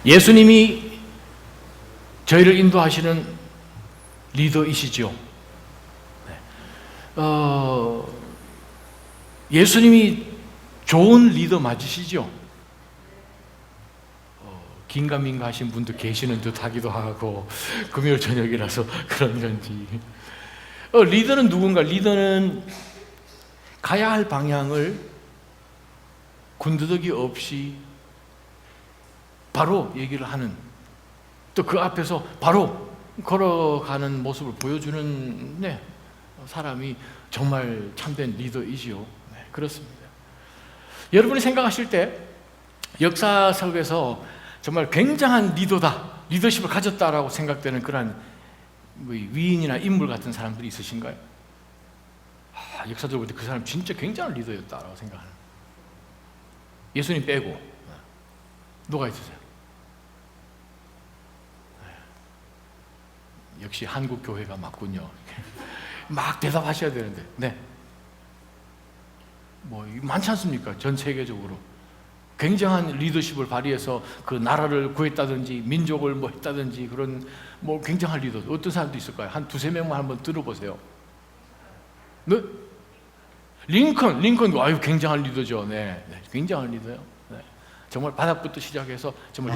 예수님이 저희를 인도하시는 리더이시죠. 예수님이 좋은 리더 맞으시죠? 긴가민가 하신 분도 계시는 듯 하기도 하고, 금요일 저녁이라서 그런지. 리더는 누군가? 리더는 가야 할 방향을 군더더기 없이 바로 얘기를 하는, 또 그 앞에서 바로 걸어가는 모습을 보여주는 사람이 정말 참된 리더이지요. 그렇습니다. 여러분이 생각하실 때 역사 속에서 정말 굉장한 리더다, 리더십을 가졌다라고 생각되는 그런 위인이나 인물 같은 사람들이 있으신가요? 역사적으로 볼 때 그 사람 진짜 굉장한 리더였다라고 생각하는, 예수님 빼고 누가 있으세요? 역시 한국 교회가 맞군요. 막 대답하셔야 되는데, 많지 않습니까? 전 세계적으로 굉장한 리더십을 발휘해서 그 나라를 구했다든지 민족을 했다든지 그런 굉장한 리더, 어떤 사람도 있을까요? 한 두세 명만 한번 들어보세요. 네? 링컨 아유 굉장한 리더죠. 굉장한 리더요. 정말 바닥부터 시작해서 정말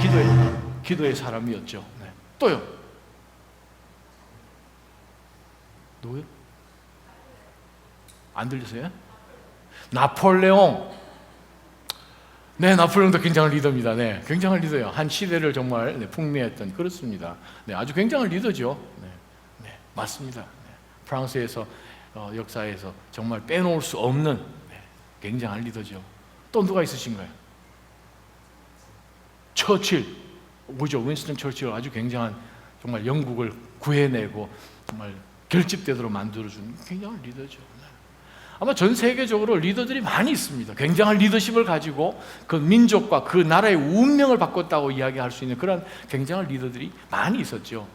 기도의 사람이었죠. 또요? 누구요? 안 들리세요? 나폴레옹. 나폴레옹도 굉장한 리더입니다. 굉장한 리더예요. 한 시대를 정말 풍미했던, 그렇습니다. 아주 굉장한 리더죠. 맞습니다. 프랑스에서 역사에서 정말 빼놓을 수 없는 굉장한 리더죠. 또 누가 있으신가요? 처칠, 그죠? 윈스턴 처칠, 아주 굉장한, 정말 영국을 구해내고 정말 결집되도록 만들어준 굉장한 리더죠. 아마 전 세계적으로 리더들이 많이 있습니다. 굉장한 리더십을 가지고 그 민족과 그 나라의 운명을 바꿨다고 이야기할 수 있는 그런 굉장한 리더들이 많이 있었죠.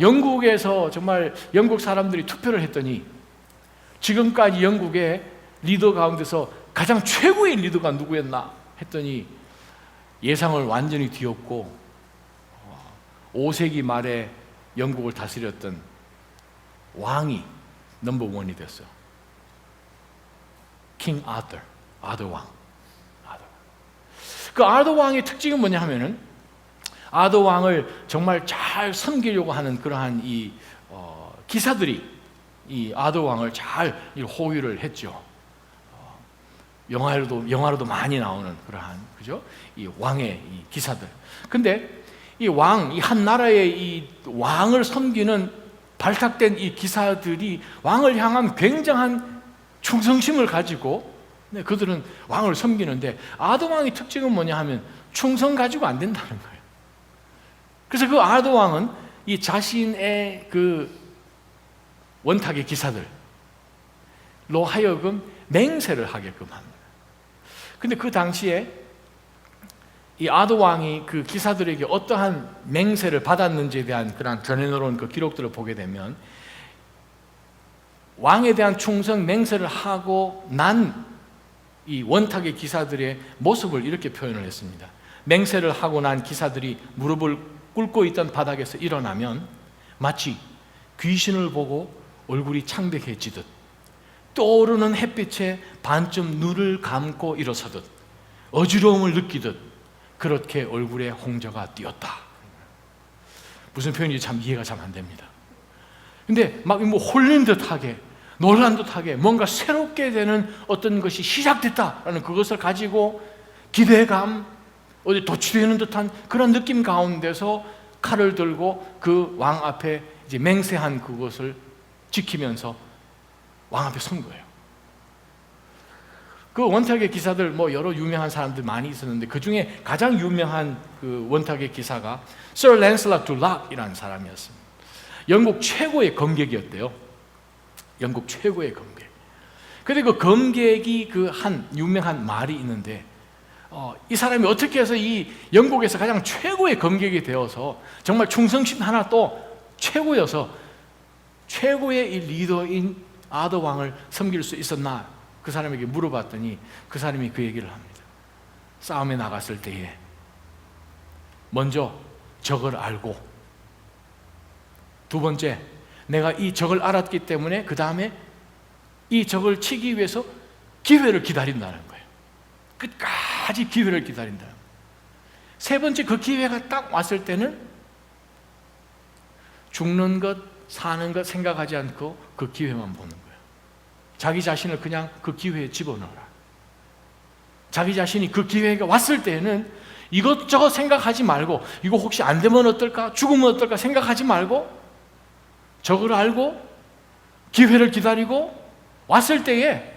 영국에서 정말 영국 사람들이 투표를 했더니 지금까지 영국의 리더 가운데서 가장 최고의 리더가 누구였나 했더니 예상을 완전히 뒤엎고 5세기 말에 영국을 다스렸던 왕이 넘버원이 됐어요. 킹 아더 왕. 그 아더 왕의 특징은 뭐냐 하면은, 아더 왕을 정말 잘 섬기려고 하는 그러한 기사들이 이 아더 왕을 잘 호위를 했죠. 영화로도 많이 나오는 그러한, 그죠? 이 왕의 이 기사들. 근데 이 한 나라의 이 왕을 섬기는 발탁된 이 기사들이 왕을 향한 굉장한 충성심을 가지고 그들은 왕을 섬기는데, 아더 왕의 특징은 뭐냐 하면 충성 가지고 안 된다는 거예요. 그래서 그 아더 왕은 이 자신의 그 원탁의 기사들로 하여금 맹세를 하게끔 합니다. 근데 그 당시에 이 아더 왕이 그 기사들에게 어떠한 맹세를 받았는지에 대한 그런 전해놓은 그 기록들을 보게 되면, 왕에 대한 충성 맹세를 하고 난 이 원탁의 기사들의 모습을 이렇게 표현을 했습니다. 맹세를 하고 난 기사들이 무릎을 꿇고 있던 바닥에서 일어나면 마치 귀신을 보고 얼굴이 창백해지듯, 떠오르는 햇빛에 반쯤 눈을 감고 일어서듯, 어지러움을 느끼듯 그렇게 얼굴에 홍조가 띄었다. 무슨 표현인지 참 이해가 잘 안 됩니다. 근데 막 홀린 듯하게, 놀란 듯하게 뭔가 새롭게 되는 어떤 것이 시작됐다라는 그것을 가지고 기대감, 어디 도취되는 듯한 그런 느낌 가운데서 칼을 들고 그 왕 앞에 이제 맹세한 그것을 지키면서 왕 앞에 선 거예요. 그 원탁의 기사들 여러 유명한 사람들 많이 있었는데, 그 중에 가장 유명한 그 원탁의 기사가 Sir Lancelot du Lac이라는 사람이었습니다. 영국 최고의 검객이었대요. 영국 최고의 검객. 근데 그 검객이 그 한 유명한 말이 있는데, 이 사람이 어떻게 해서 이 영국에서 가장 최고의 검객이 되어서 정말 충성심 하나 또 최고여서 최고의 이 리더인 아더 왕을 섬길 수 있었나, 그 사람에게 물어봤더니 그 사람이 그 얘기를 합니다. 싸움에 나갔을 때에 먼저 적을 알고, 두 번째, 내가 이 적을 알았기 때문에 그 다음에 이 적을 치기 위해서 기회를 기다린다는 거예요. 끝까지 기회를 기다린다. 세 번째, 그 기회가 딱 왔을 때는 죽는 것, 사는 것 생각하지 않고 그 기회만 보는 거예요. 자기 자신을 그냥 그 기회에 집어넣어라. 자기 자신이 그 기회가 왔을 때는 이것저것 생각하지 말고, 이거 혹시 안 되면 어떨까? 죽으면 어떨까? 생각하지 말고 적을 알고 기회를 기다리고 왔을 때에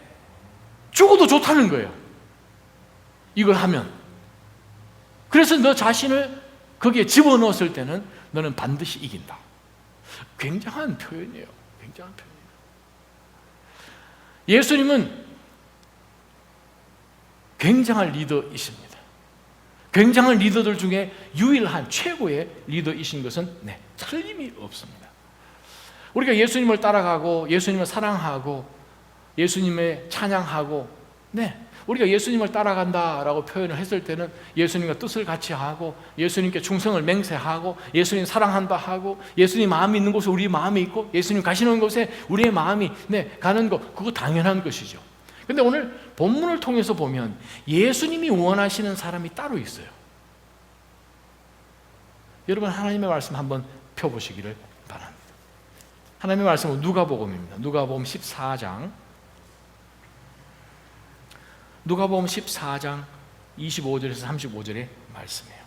죽어도 좋다는 거예요. 이걸 하면. 그래서 너 자신을 거기에 집어넣었을 때는 너는 반드시 이긴다. 굉장한 표현이에요. 굉장한 표현이에요. 예수님은 굉장한 리더이십니다. 굉장한 리더들 중에 유일한 최고의 리더이신 것은 틀림이 없습니다. 우리가 예수님을 따라가고 예수님을 사랑하고 예수님의 찬양하고 우리가 예수님을 따라간다라고 표현을 했을 때는 예수님과 뜻을 같이 하고 예수님께 충성을 맹세하고 예수님 사랑한다 하고 예수님 마음이 있는 곳에 우리 마음이 있고 예수님 가시는 곳에 우리의 마음이 가는 것, 그거 당연한 것이죠. 근데 오늘 본문을 통해서 보면 예수님이 원하시는 사람이 따로 있어요. 여러분, 하나님의 말씀 한번 펴보시기를 바랍니다. 하나님의 말씀은 누가복음입니다. 누가복음 14장 25절에서 35절의 말씀이에요.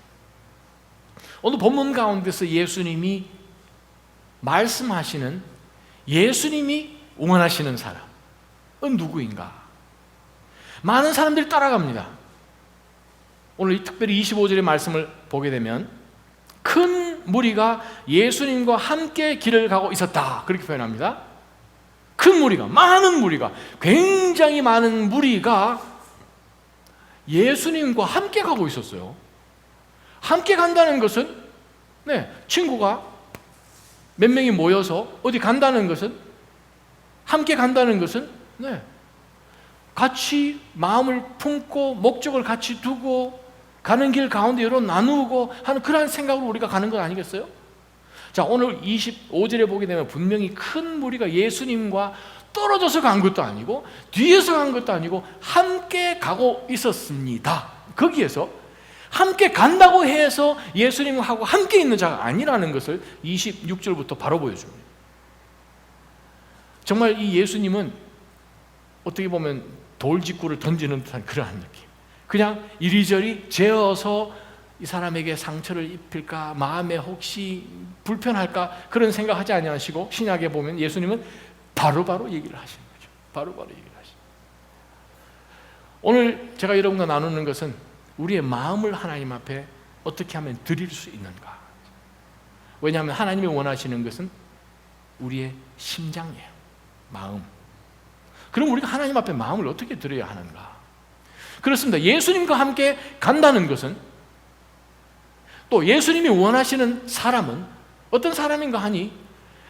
오늘 본문 가운데서 예수님이 말씀하시는, 예수님이 원하시는 사람은 누구인가? 많은 사람들이 따라갑니다. 오늘 특별히 25절의 말씀을 보게 되면 큰 무리가 예수님과 함께 길을 가고 있었다, 그렇게 표현합니다. 큰 무리가, 많은 무리가, 굉장히 많은 무리가 예수님과 함께 가고 있었어요. 함께 간다는 것은 친구가 몇 명이 모여서 어디 간다는 것은, 함께 간다는 것은 같이 마음을 품고 목적을 같이 두고 가는 길 가운데 여러 나누고 하는 그러한 생각으로 우리가 가는 것 아니겠어요? 자, 오늘 25절에 보게 되면 분명히 큰 무리가 예수님과 떨어져서 간 것도 아니고 뒤에서 간 것도 아니고 함께 가고 있었습니다. 거기에서 함께 간다고 해서 예수님하고 함께 있는 자가 아니라는 것을 26절부터 바로 보여줍니다. 정말 이 예수님은 어떻게 보면 돌직구를 던지는 듯한 그러한 느낌. 그냥 이리저리 재어서 이 사람에게 상처를 입힐까, 마음에 혹시 불편할까, 그런 생각하지 아니하시고 신약에 보면 예수님은 바로바로 얘기를 하시는 거죠. 바로바로 얘기를 하시는 거죠. 오늘 제가 여러분과 나누는 것은 우리의 마음을 하나님 앞에 어떻게 하면 드릴 수 있는가. 왜냐하면 하나님이 원하시는 것은 우리의 심장이에요. 마음. 그럼 우리가 하나님 앞에 마음을 어떻게 드려야 하는가? 그렇습니다. 예수님과 함께 간다는 것은, 또 예수님이 원하시는 사람은 어떤 사람인가 하니,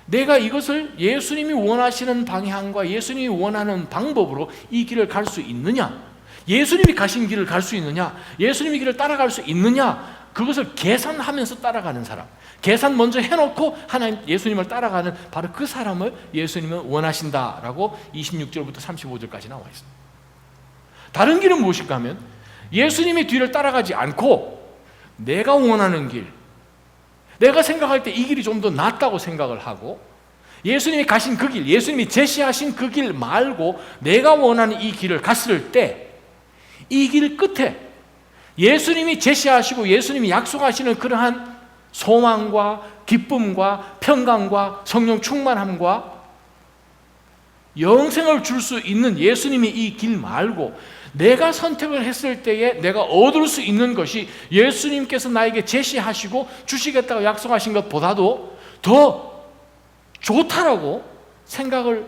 내가 이것을 예수님이 원하시는 방향과 예수님이 원하는 방법으로 이 길을 갈 수 있느냐, 예수님이 가신 길을 갈 수 있느냐, 예수님의 길을 따라갈 수 있느냐, 그것을 계산하면서 따라가는 사람, 계산 먼저 해놓고 하나님 예수님을 따라가는 바로 그 사람을 예수님은 원하신다라고 26절부터 35절까지 나와 있습니다. 다른 길은 무엇일까 하면 예수님의 뒤를 따라가지 않고 내가 원하는 길, 내가 생각할 때 이 길이 좀 더 낫다고 생각을 하고 예수님이 가신 그 길, 예수님이 제시하신 그 길 말고 내가 원하는 이 길을 갔을 때 이 길 끝에 예수님이 제시하시고 예수님이 약속하시는 그러한 소망과 기쁨과 평강과 성령 충만함과 영생을 줄 수 있는 예수님이 이 길 말고 내가 선택을 했을 때에 내가 얻을 수 있는 것이 예수님께서 나에게 제시하시고 주시겠다고 약속하신 것보다도 더 좋다라고 생각을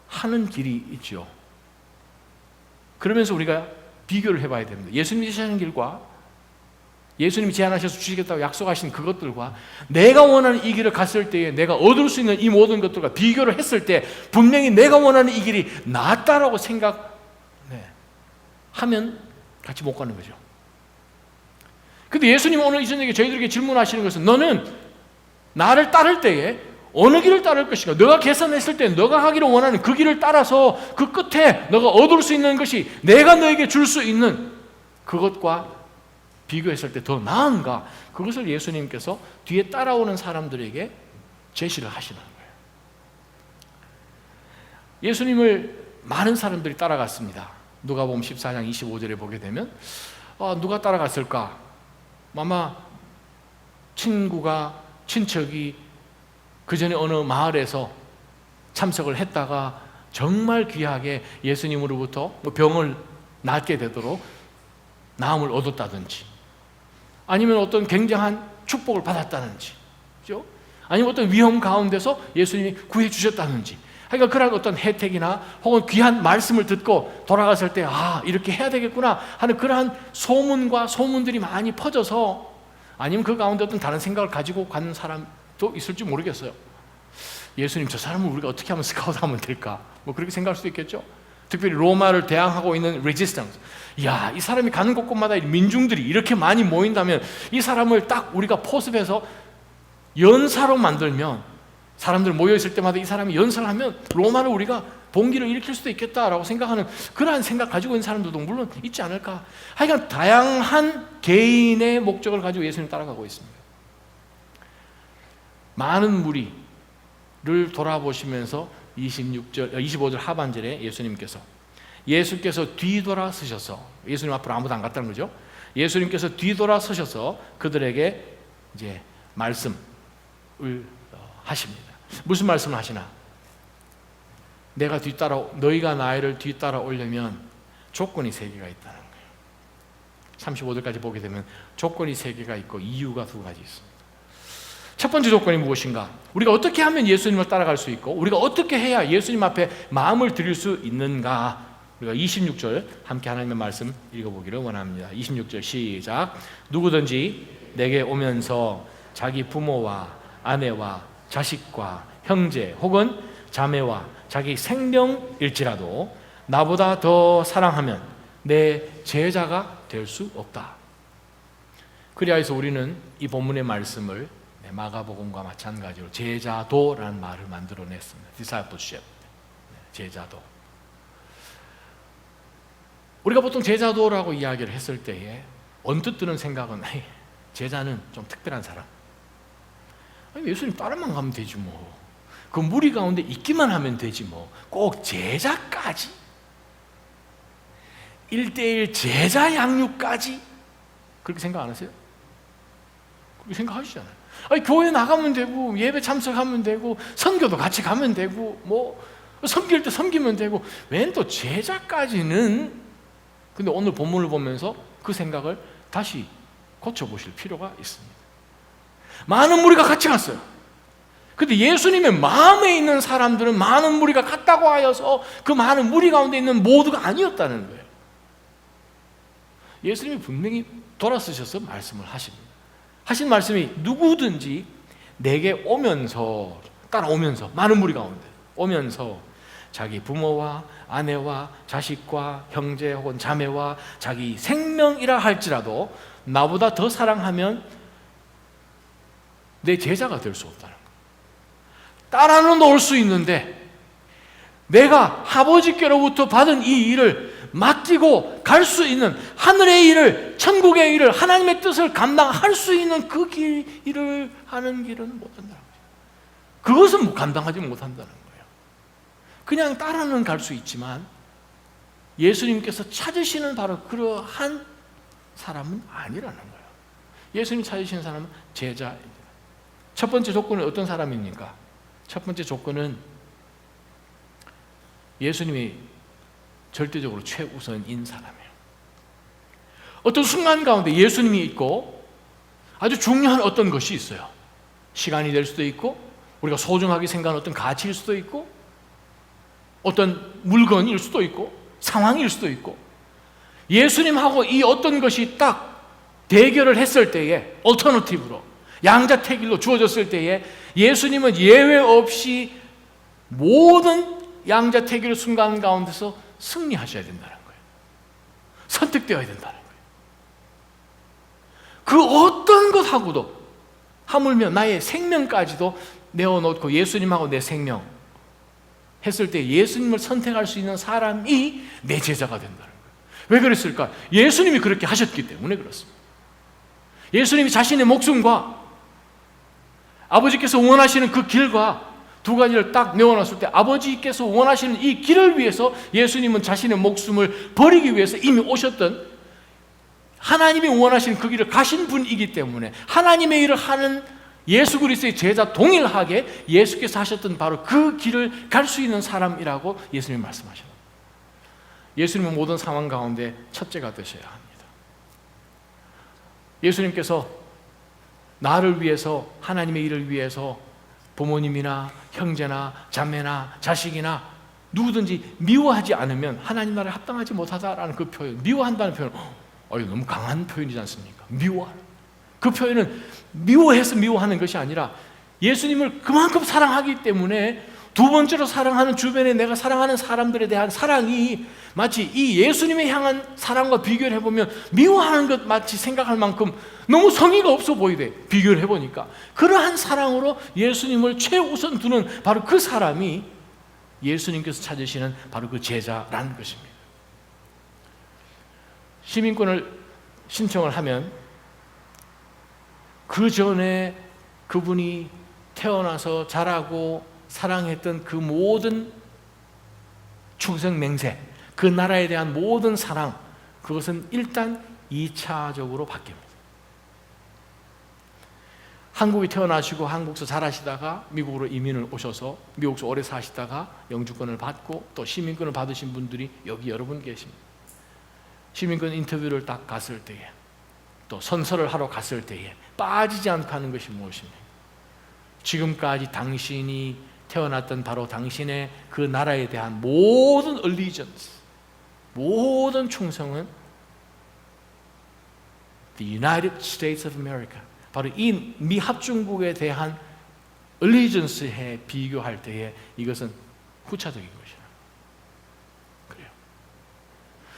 하는 길이 있죠. 그러면서 우리가 비교를 해봐야 됩니다. 예수님이 제시하는 길과 예수님이 제안하셔서 주시겠다고 약속하신 그것들과 내가 원하는 이 길을 갔을 때에 내가 얻을 수 있는 이 모든 것들과 비교를 했을 때 분명히 내가 원하는 이 길이 낫다라고 생각하면 같이 못 가는 거죠. 근데 예수님은 오늘 이 저녁에 저희들에게 질문하시는 것은 너는 나를 따를 때에 어느 길을 따를 것인가? 너가 계산했을 때 너가 하기를 원하는 그 길을 따라서 그 끝에 너가 얻을 수 있는 것이 내가 너에게 줄 수 있는 그것과 비교했을 때 더 나은가? 그것을 예수님께서 뒤에 따라오는 사람들에게 제시를 하시는 거예요. 예수님을 많은 사람들이 따라갔습니다. 누가복음 14장 25절에 보게 되면 누가 따라갔을까? 아마 친척이 그 전에 어느 마을에서 참석을 했다가 정말 귀하게 예수님으로부터 병을 낫게 되도록 나음을 얻었다든지, 아니면 어떤 굉장한 축복을 받았다든지, 그렇죠? 아니면 어떤 위험 가운데서 예수님이 구해 주셨다든지, 그러니까 그런 어떤 혜택이나 혹은 귀한 말씀을 듣고 돌아갔을 때 이렇게 해야 되겠구나 하는 그러한 소문들이 많이 퍼져서, 아니면 그 가운데 어떤 다른 생각을 가지고 가는 사람도 있을지 모르겠어요. 예수님, 저 사람을 우리가 어떻게 하면 스카우트하면 될까? 뭐 그렇게 생각할 수도 있겠죠. 특별히 로마를 대항하고 있는 레지스턴스, 이 사람이 가는 곳곳마다 민중들이 이렇게 많이 모인다면 이 사람을 딱 우리가 포섭해서 연사로 만들면, 사람들 모여있을 때마다 이 사람이 연설을 하면 로마를 우리가 봉기를 일으킬 수도 있겠다라고 생각하는 그러한 생각 가지고 있는 사람들도 물론 있지 않을까. 하여간 다양한 개인의 목적을 가지고 예수님 따라가고 있습니다. 많은 무리를 돌아보시면서 25절 하반절에 예수께서 뒤돌아 서셔서, 예수님 앞으로 아무도 안 갔다는 거죠. 예수님께서 뒤돌아 서셔서 그들에게 이제 말씀을 하십니다. 무슨 말씀을 하시나? 너희가 나를 뒤따라 오려면 조건이 3개가 있다는 거예요. 35절까지 보게 되면 조건이 3개가 있고 이유가 2가지 있습니다. 첫 번째 조건이 무엇인가? 우리가 어떻게 하면 예수님을 따라갈 수 있고 우리가 어떻게 해야 예수님 앞에 마음을 드릴 수 있는가? 우리가 26절 함께 하나님의 말씀 읽어보기를 원합니다. 26절 시작. 누구든지 내게 오면서 자기 부모와 아내와 자식과 형제 혹은 자매와 자기 생명일지라도 나보다 더 사랑하면 내 제자가 될 수 없다. 그리하여서 우리는 이 본문의 말씀을 마가복음과 마찬가지로 제자도라는 말을 만들어냈습니다. discipleship, 제자도. 우리가 보통 제자도라고 이야기를 했을 때에 언뜻 드는 생각은 제자는 좀 특별한 사람, 예수님 따라만 가면 되지 뭐, 그 무리 가운데 있기만 하면 되지 뭐, 꼭 제자까지, 1:1 제자 양육까지 그렇게 생각 안 하세요? 그렇게 생각하시잖아요. 교회 나가면 되고 예배 참석하면 되고 선교도 같이 가면 되고 뭐 섬길 때 섬기면 되고 웬 또 제자까지는. 근데 오늘 본문을 보면서 그 생각을 다시 고쳐보실 필요가 있습니다. 많은 무리가 같이 갔어요. 근데 예수님의 마음에 있는 사람들은 많은 무리가 갔다고 하여서 그 많은 무리 가운데 있는 모두가 아니었다는 거예요. 예수님이 분명히 돌아서셔서 말씀을 하십니다. 하신 말씀이 누구든지 내게 오면서, 따라오면서, 많은 무리 가운데 오면서 자기 부모와 아내와 자식과 형제 혹은 자매와 자기 생명이라 할지라도 나보다 더 사랑하면 내 제자가 될 수 없다는 거예요. 따라는 올 수 있는데 내가 아버지께로부터 받은 이 일을 맡기고 갈 수 있는, 하늘의 일을, 천국의 일을, 하나님의 뜻을 감당할 수 있는 그 일을 하는 길은 못한다는 거예요. 그것은 감당하지 못한다는 거예요. 그냥 따라는 갈 수 있지만 예수님께서 찾으시는 바로 그러한 사람은 아니라는 거예요. 예수님 찾으시는 사람은 제자입니다. 첫 번째 조건은 어떤 사람입니까? 첫 번째 조건은 예수님이 절대적으로 최우선인 사람이에요. 어떤 순간 가운데 예수님이 있고 아주 중요한 어떤 것이 있어요. 시간이 될 수도 있고 우리가 소중하게 생각하는 어떤 가치일 수도 있고 어떤 물건일 수도 있고 상황일 수도 있고, 예수님하고 이 어떤 것이 딱 대결을 했을 때에 얼터너티브로 양자택일로 주어졌을 때에 예수님은 예외 없이 모든 양자택일 순간 가운데서 승리하셔야 된다는 거예요. 선택되어야 된다는 거예요. 그 어떤 것하고도, 하물며 나의 생명까지도 내어놓고 예수님하고 내 생명 했을 때 예수님을 선택할 수 있는 사람이 내 제자가 된다는 거예요. 왜 그랬을까? 예수님이 그렇게 하셨기 때문에 그렇습니다. 예수님이 자신의 목숨과 아버지께서 원하시는 그 길과 두 가지를 딱 내어놨을 때, 아버지께서 원하시는 이 길을 위해서 예수님은 자신의 목숨을 버리기 위해서 이미 오셨던, 하나님이 원하시는 그 길을 가신 분이기 때문에 하나님의 일을 하는 예수 그리스도의 제자 동일하게 예수께서 하셨던 바로 그 길을 갈 수 있는 사람이라고 예수님이 말씀하셨습니다. 예수님은 모든 상황 가운데 첫째가 되셔야 합니다. 예수님께서 나를 위해서, 하나님의 일을 위해서 부모님이나 형제나 자매나 자식이나 누구든지 미워하지 않으면 하나님 나라에 합당하지 못하다라는 그 표현, 미워한다는 표현, 너무 강한 표현이지 않습니까? 미워하는. 그 표현은 미워해서 미워하는 것이 아니라 예수님을 그만큼 사랑하기 때문에 두 번째로 사랑하는 주변에 내가 사랑하는 사람들에 대한 사랑이 마치 이 예수님에 향한 사랑과 비교를 해보면 미워하는 것 마치 생각할 만큼 너무 성의가 없어 보이대. 비교를 해보니까 그러한 사랑으로 예수님을 최우선 두는 바로 그 사람이 예수님께서 찾으시는 바로 그 제자라는 것입니다. 시민권을 신청을 하면 그 전에 그분이 태어나서 자라고 사랑했던 그 모든 충성 맹세, 그 나라에 대한 모든 사랑, 그것은 일단 2차적으로 바뀝니다. 한국에 태어나시고 한국에서 자라시다가 미국으로 이민을 오셔서 미국에서 오래 사시다가 영주권을 받고 또 시민권을 받으신 분들이 여기 여러분 계십니다. 시민권 인터뷰를 딱 갔을 때에, 또 선서를 하러 갔을 때에 빠지지 않고 하는 것이 무엇입니까? 지금까지 당신이 태어났던 바로 당신의 그 나라에 대한 모든 allegiance, 모든 충성은 The United States of America, 바로 이 미합중국에 대한 allegiance에 비교할 때에 이것은 후차적인 것이야. 그래요.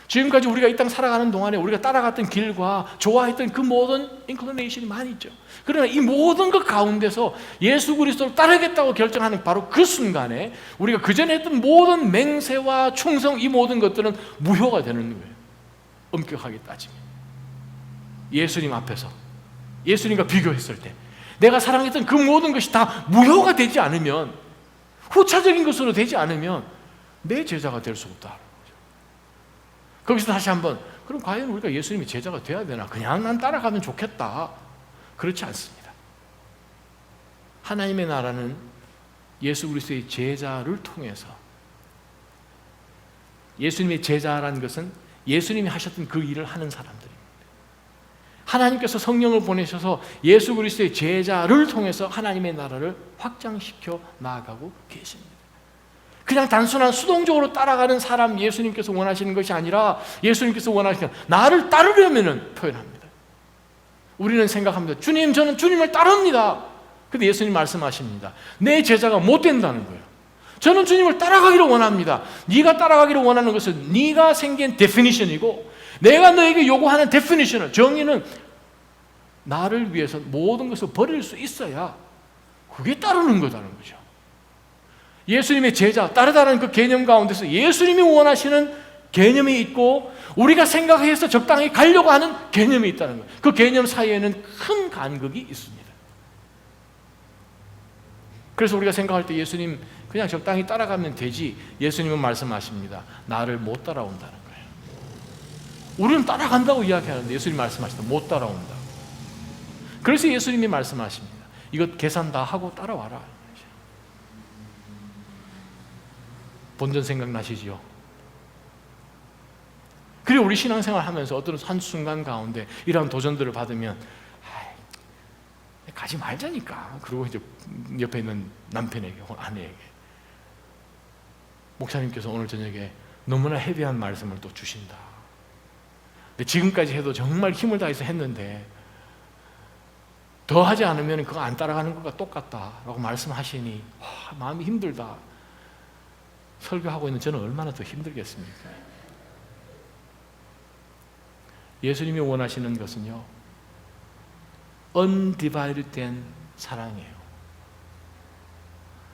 지금까지 우리가 이 땅 살아가는 동안에 우리가 따라갔던 길과 좋아했던 그 모든 inclination이 많이 있죠. 그러나 이 모든 것 가운데서 예수 그리스도를 따르겠다고 결정하는 바로 그 순간에 우리가 그전에 했던 모든 맹세와 충성, 이 모든 것들은 무효가 되는 거예요. 엄격하게 따지면 예수님 앞에서, 예수님과 비교했을 때 내가 사랑했던 그 모든 것이 다 무효가 되지 않으면, 후차적인 것으로 되지 않으면 내 제자가 될 수 없다. 거기서 다시 한번, 그럼 과연 우리가 예수님의 제자가 돼야 되나? 그냥 난 따라가면 좋겠다. 그렇지 않습니다. 하나님의 나라는 예수 그리스도의 제자를 통해서, 예수님의 제자라는 것은 예수님이 하셨던 그 일을 하는 사람들입니다. 하나님께서 성령을 보내셔서 예수 그리스도의 제자를 통해서 하나님의 나라를 확장시켜 나아가고 계십니다. 그냥 단순한 수동적으로 따라가는 사람 예수님께서 원하시는 것이 아니라, 예수님께서 원하시는 나를 따르려면 표현합니다. 우리는 생각합니다. 주님, 저는 주님을 따릅니다. 근데 예수님 말씀하십니다. 내 제자가 못 된다는 거예요. 저는 주님을 따라가기를 원합니다. 네가 따라가기를 원하는 것은 네가 생긴 definition이고, 내가 너에게 요구하는 definition은, 정의는 나를 위해서 모든 것을 버릴 수 있어야 그게 따르는 거다는 거죠. 예수님의 제자, 따르다는 그 개념 가운데서 예수님이 원하시는 개념이 있고 우리가 생각해서 적당히 가려고 하는 개념이 있다는 거예요. 그 개념 사이에는 큰 간극이 있습니다. 그래서 우리가 생각할 때 예수님 그냥 적당히 따라가면 되지, 예수님은 말씀하십니다. 나를 못 따라온다는 거예요. 우리는 따라간다고 이야기하는데 예수님 말씀하시다 못 따라온다. 그래서 예수님이 말씀하십니다. 이것 계산 다 하고 따라와라. 본전 생각나시지요? 그리고 우리 신앙생활 하면서 어떤 한순간 가운데 이러한 도전들을 받으면 가지 말자니까. 그리고 이제 옆에 있는 남편에게, 아내에게, 목사님께서 오늘 저녁에 너무나 헤비한 말씀을 또 주신다. 근데 지금까지 해도 정말 힘을 다해서 했는데 더 하지 않으면 그거 안 따라가는 것과 똑같다라고 말씀하시니 마음이 힘들다. 설교하고 있는 저는 얼마나 더 힘들겠습니까? 예수님이 원하시는 것은요, undivided 된 사랑이에요.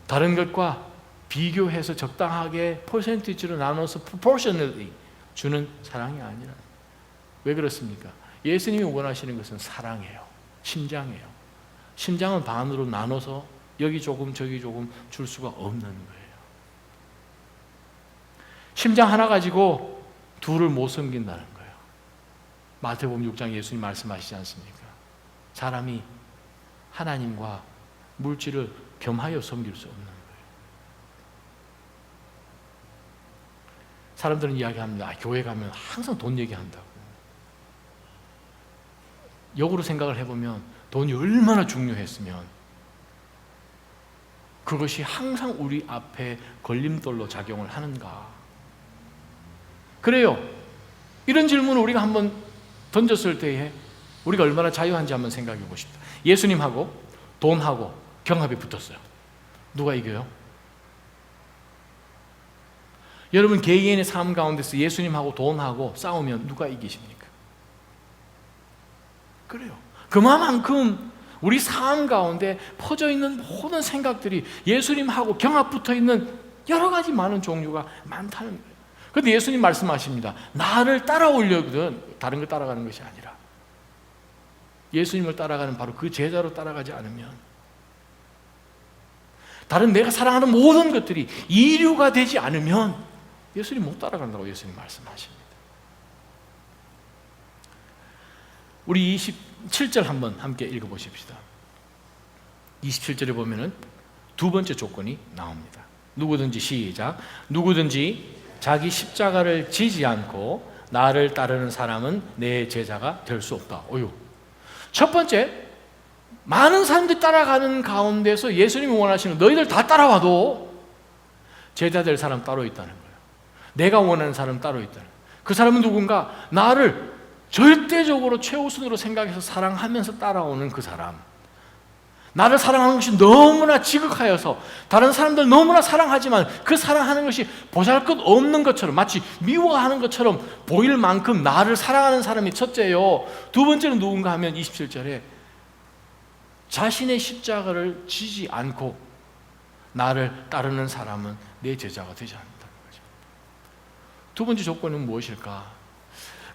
다른 것과 비교해서 적당하게 퍼센티지로 나눠서 proportionally 주는 사랑이 아니라. 왜 그렇습니까? 예수님이 원하시는 것은 사랑이에요. 심장이에요. 심장은 반으로 나눠서 여기 조금 저기 조금 줄 수가 없는 거예요. 심장 하나 가지고 둘을 못 섬긴다는 거예요. 마태복음 6장 예수님 말씀하시지 않습니까? 사람이 하나님과 물질을 겸하여 섬길 수 없는 거예요. 사람들은 이야기합니다. 교회 가면 항상 돈 얘기한다고. 역으로 생각을 해보면 돈이 얼마나 중요했으면 그것이 항상 우리 앞에 걸림돌로 작용을 하는가. 그래요. 이런 질문을 우리가 한번 던졌을 때에 우리가 얼마나 자유한지 한번 생각해 보고 싶다. 예수님하고 돈하고 경합이 붙었어요. 누가 이겨요? 여러분 개개인의 삶 가운데서 예수님하고 돈하고 싸우면 누가 이기십니까? 그래요. 그만큼 우리 삶 가운데 퍼져 있는 모든 생각들이 예수님하고 경합 붙어 있는 여러 가지 많은 종류가 많다는 거예요. 그런데 예수님 말씀하십니다. 나를 따라오려거든 다른 걸 따라가는 것이 아니라 예수님을 따라가는 바로 그 제자로 따라가지 않으면 다른 내가 사랑하는 모든 것들이 이류가 되지 않으면 예수님 못 따라간다고 예수님 말씀하십니다. 우리 27절 한번 함께 읽어보십시다. 27절에 보면은 두 번째 조건이 나옵니다. 누구든지 시작. 누구든지 자기 십자가를 지지 않고 나를 따르는 사람은 내 제자가 될 수 없다. 첫 번째, 많은 사람들이 따라가는 가운데서 예수님이 원하시는 너희들 다 따라와도 제자 될 사람 따로 있다는 거예요. 내가 원하는 사람 따로 있다는 거예요. 그 사람은 누군가 나를 절대적으로 최우선으로 생각해서 사랑하면서 따라오는 그 사람. 나를 사랑하는 것이 너무나 지극하여서 다른 사람들 너무나 사랑하지만 그 사랑하는 것이 보잘것없는 것처럼 마치 미워하는 것처럼 보일 만큼 나를 사랑하는 사람이 첫째요. 두 번째는 누군가 하면 27절에 자신의 십자가를 지지 않고 나를 따르는 사람은 내 제자가 되지 않는다는 거죠. 두 번째 조건은 무엇일까?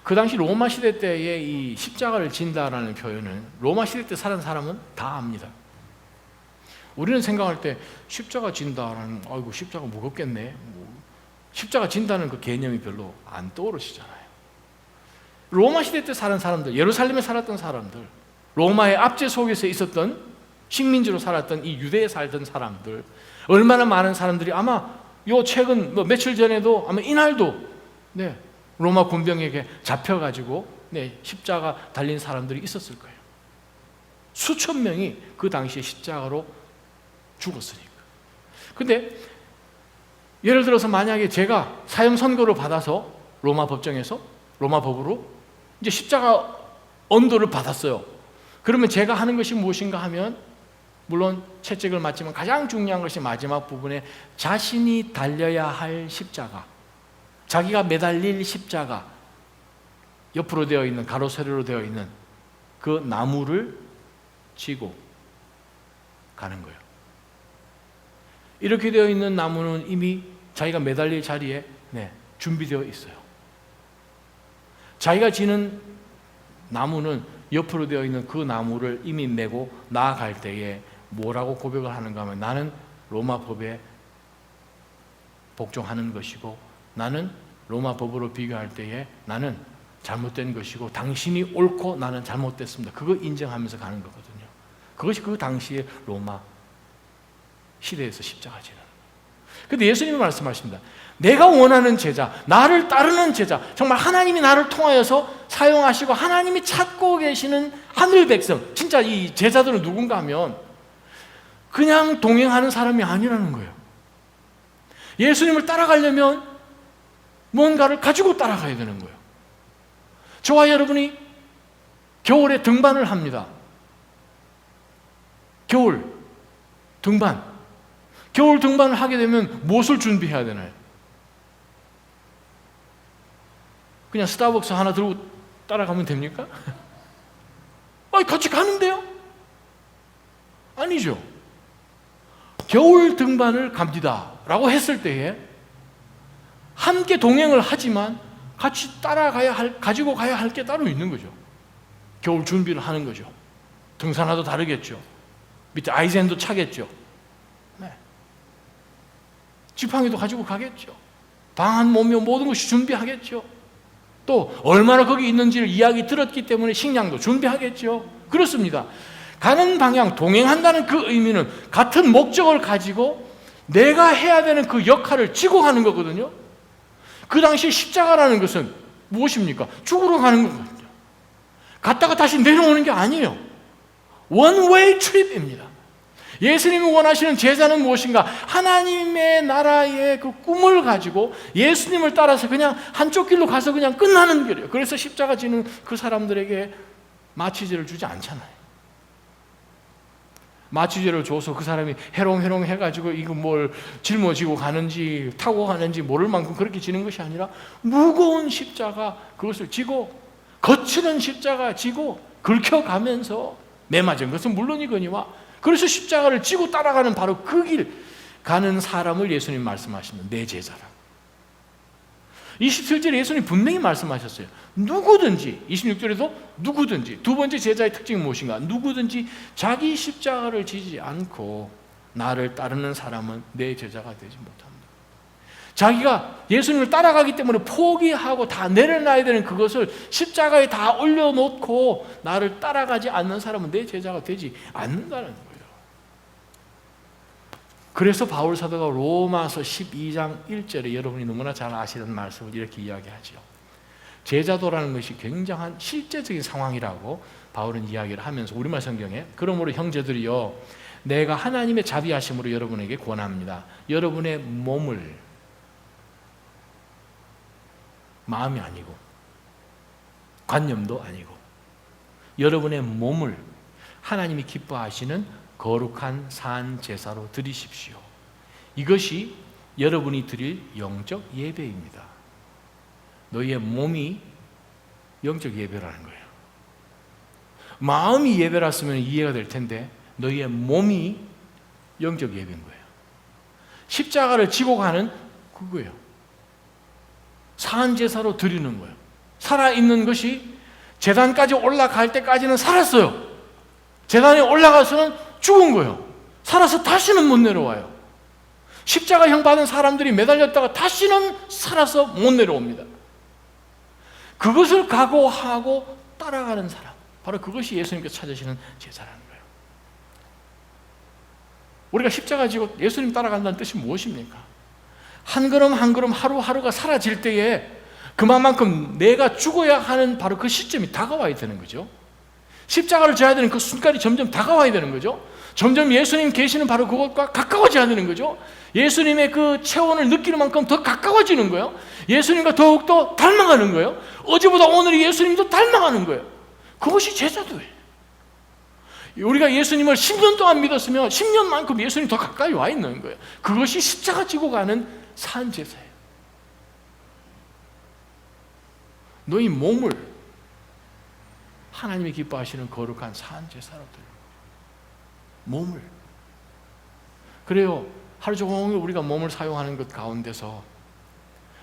그 당시 로마 시대 때의 이 십자가를 진다라는 표현은 로마 시대 때 사는 사람은 다 압니다. 우리는 생각할 때 십자가 진다라는 아이고 십자가 무겁겠네. 십자가 진다는 그 개념이 별로 안 떠오르시잖아요. 로마 시대 때 사는 사람들, 예루살렘에 살았던 사람들, 로마의 압제 속에서 있었던 식민지로 살았던 이 유대에 살던 사람들, 얼마나 많은 사람들이 아마 요 최근 며칠 전에도 아마 이날도 로마 군병에게 잡혀가지고 십자가 달린 사람들이 있었을 거예요. 수천 명이 그 당시에 십자가로 죽었으니까. 근데 예를 들어서 만약에 제가 사형 선고를 받아서 로마 법정에서 로마 법으로 이제 십자가 언도를 받았어요. 그러면 제가 하는 것이 무엇인가 하면 물론 채찍을 맞지만 가장 중요한 것이 마지막 부분에 자신이 달려야 할 십자가, 자기가 매달릴 십자가, 옆으로 되어 있는 가로 세로로 되어 있는 그 나무를 쥐고 가는 거예요. 이렇게 되어 있는 나무는 이미 자기가 매달릴 자리에 준비되어 있어요. 자기가 지는 나무는 옆으로 되어 있는 그 나무를 이미 메고 나아갈 때에 뭐라고 고백을 하는가 하면 나는 로마 법에 복종하는 것이고 나는 로마 법으로 비교할 때에 나는 잘못된 것이고 당신이 옳고 나는 잘못됐습니다. 그거 인정하면서 가는 거거든요. 그것이 그 당시의 로마 시대에서 십자가 지는. 그런데 예수님이 말씀하십니다. 내가 원하는 제자, 나를 따르는 제자, 정말 하나님이 나를 통하여서 사용하시고 하나님이 찾고 계시는 하늘 백성, 진짜 이 제자들은 누군가 하면 그냥 동행하는 사람이 아니라는 거예요. 예수님을 따라가려면 뭔가를 가지고 따라가야 되는 거예요. 저와 여러분이 겨울에 등반을 합니다. 겨울 등반. 겨울 등반을 하게 되면 무엇을 준비해야 되나요? 그냥 스타벅스 하나 들고 따라가면 됩니까? 같이 가는데요? 아니죠. 겨울 등반을 갑니다 라고 했을 때에 함께 동행을 하지만 같이 가지고 가야 할 게 따로 있는 거죠. 겨울 준비를 하는 거죠. 등산화도 다르겠죠. 밑에 아이젠도 차겠죠. 네. 지팡이도 가지고 가겠죠. 방 한 몸며 모든 것이 준비하겠죠. 또 얼마나 거기 있는지를 이야기 들었기 때문에 식량도 준비하겠죠. 그렇습니다. 가는 방향, 동행한다는 그 의미는 같은 목적을 가지고 내가 해야 되는 그 역할을 지고 가는 거거든요. 그 당시 십자가라는 것은 무엇입니까? 죽으러 가는 거거든요. 갔다가 다시 내려오는 게 아니에요. 원웨이 트립입니다. 예수님이 원하시는 제자는 무엇인가? 하나님의 나라의 그 꿈을 가지고 예수님을 따라서 그냥 한쪽 길로 가서 그냥 끝나는 길이에요. 그래서 십자가 지는 그 사람들에게 마취제를 주지 않잖아요. 마취제를 줘서 그 사람이 해롱해롱 해가지고 이거 뭘 짊어지고 가는지 타고 가는지 모를 만큼 그렇게 지는 것이 아니라 무거운 십자가 그것을 지고 거칠은 십자가 지고 긁혀가면서 매 맞은 것은 물론이거니와 그래서 십자가를 지고 따라가는 바로 그 길 가는 사람을 예수님 말씀하시는 내 제자라. 27절에 예수님 분명히 말씀하셨어요. 누구든지, 26절에도 누구든지, 두 번째 제자의 특징이 무엇인가? 누구든지 자기 십자가를 지지 않고 나를 따르는 사람은 내 제자가 되지 못합니다. 자기가 예수님을 따라가기 때문에 포기하고 다 내려놔야 되는 그것을 십자가에 다 올려놓고 나를 따라가지 않는 사람은 내 제자가 되지 않는다는 거예요. 그래서 바울 사도가 로마서 12장 1절에 여러분이 너무나 잘 아시는 말씀을 이렇게 이야기하죠. 제자도라는 것이 굉장한 실제적인 상황이라고 바울은 이야기를 하면서 우리말 성경에 그러므로 형제들이여 내가 하나님의 자비하심으로 여러분에게 권합니다. 여러분의 몸을 마음이 아니고 관념도 아니고 여러분의 몸을 하나님이 기뻐하시는 거룩한 산 제사로 드리십시오. 이것이 여러분이 드릴 영적 예배입니다. 너희의 몸이 영적 예배라는 거예요. 마음이 예배랐으면 이해가 될 텐데 너희의 몸이 영적 예배인 거예요. 십자가를 지고 가는 그거예요. 산 제사로 드리는 거예요. 살아있는 것이 제단까지 올라갈 때까지는 살았어요. 제단에 올라가서는 죽은 거예요. 살아서 다시는 못 내려와요. 십자가형 받은 사람들이 매달렸다가 다시는 살아서 못 내려옵니다. 그것을 각오하고 따라가는 사람, 바로 그것이 예수님께서 찾으시는 제자라는 거예요. 우리가 십자가 지고 예수님 따라간다는 뜻이 무엇입니까? 한 걸음 한 걸음 하루하루가 사라질 때에 그만큼 내가 죽어야 하는 바로 그 시점이 다가와야 되는 거죠. 십자가를 져야 되는 그 순간이 점점 다가와야 되는 거죠. 점점 예수님 계시는 바로 그것과 가까워져야 되는 거죠. 예수님의 그 체온을 느끼는 만큼 더 가까워지는 거예요. 예수님과 더욱더 닮아가는 거예요. 어제보다 오늘이 예수님도 닮아가는 거예요. 그것이 제자도예요. 우리가 예수님을 10년 동안 믿었으면 10년만큼 예수님 더 가까이 와 있는 거예요. 그것이 십자가 지고 가는 산 제사예요. 너희 몸을 하나님이 기뻐하시는 거룩한 산 제사로 드려. 몸을. 그래요. 하루 종일 우리가 몸을 사용하는 것 가운데서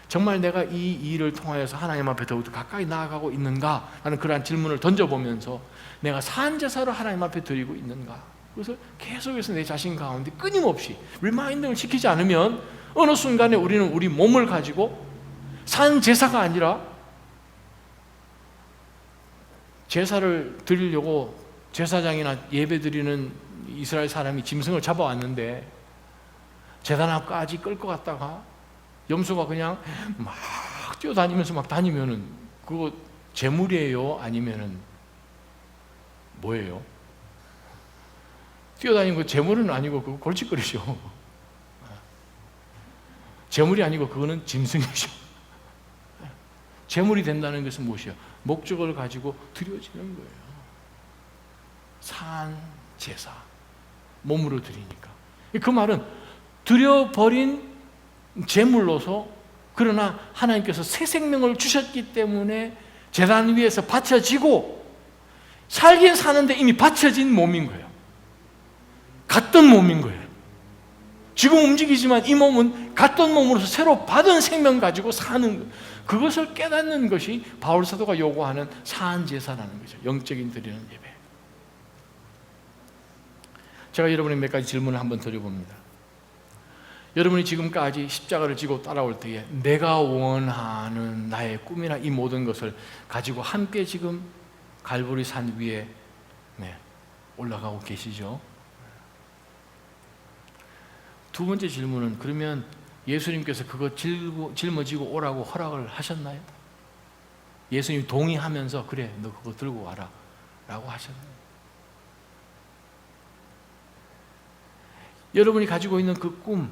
정말 내가 이 일을 통하여서 하나님 앞에 더욱더 가까이 나아가고 있는가 하는 그러한 질문을 던져보면서 내가 산 제사로 하나님 앞에 드리고 있는가. 그래서 계속해서 내 자신 가운데 끊임없이 리마인딩을 시키지 않으면 어느 순간에 우리는 우리 몸을 가지고 산 제사가 아니라 제사를 드리려고 제사장이나 예배 드리는 이스라엘 사람이 짐승을 잡아왔는데 제단 앞까지 끌고 갔다가 염소가 그냥 막 뛰어다니면서 막 다니면은 그거 제물이에요? 아니면은 뭐예요? 뛰어다니는 거 제물은 아니고 그거 골칫거리죠. 제물이 아니고 그거는 짐승이죠. 제물이 된다는 것은 무엇이에요? 목적을 가지고 드려지는 거예요. 산 제사, 몸으로 드리니까. 그 말은 드려버린 제물로서 그러나 하나님께서 새 생명을 주셨기 때문에 제단 위에서 바쳐지고 살긴 사는데 이미 바쳐진 몸인 거예요. 갔던 몸인 거예요. 지금 움직이지만 이 몸은 갔던 몸으로서 새로 받은 생명 가지고 사는 것. 그것을 깨닫는 것이 바울 사도가 요구하는 사한 제사라는 거죠. 영적인 드리는 예배. 제가 여러분에게 몇 가지 질문을 한번 드려봅니다. 여러분이 지금까지 십자가를 지고 따라올 때에 내가 원하는 나의 꿈이나 이 모든 것을 가지고 함께 지금 갈보리 산 위에 올라가고 계시죠? 두 번째 질문은, 그러면 예수님께서 그거 짊어지고 오라고 허락을 하셨나요? 예수님 동의하면서 그래 너 그거 들고 와라 라고 하셨나요? 여러분이 가지고 있는 그 꿈,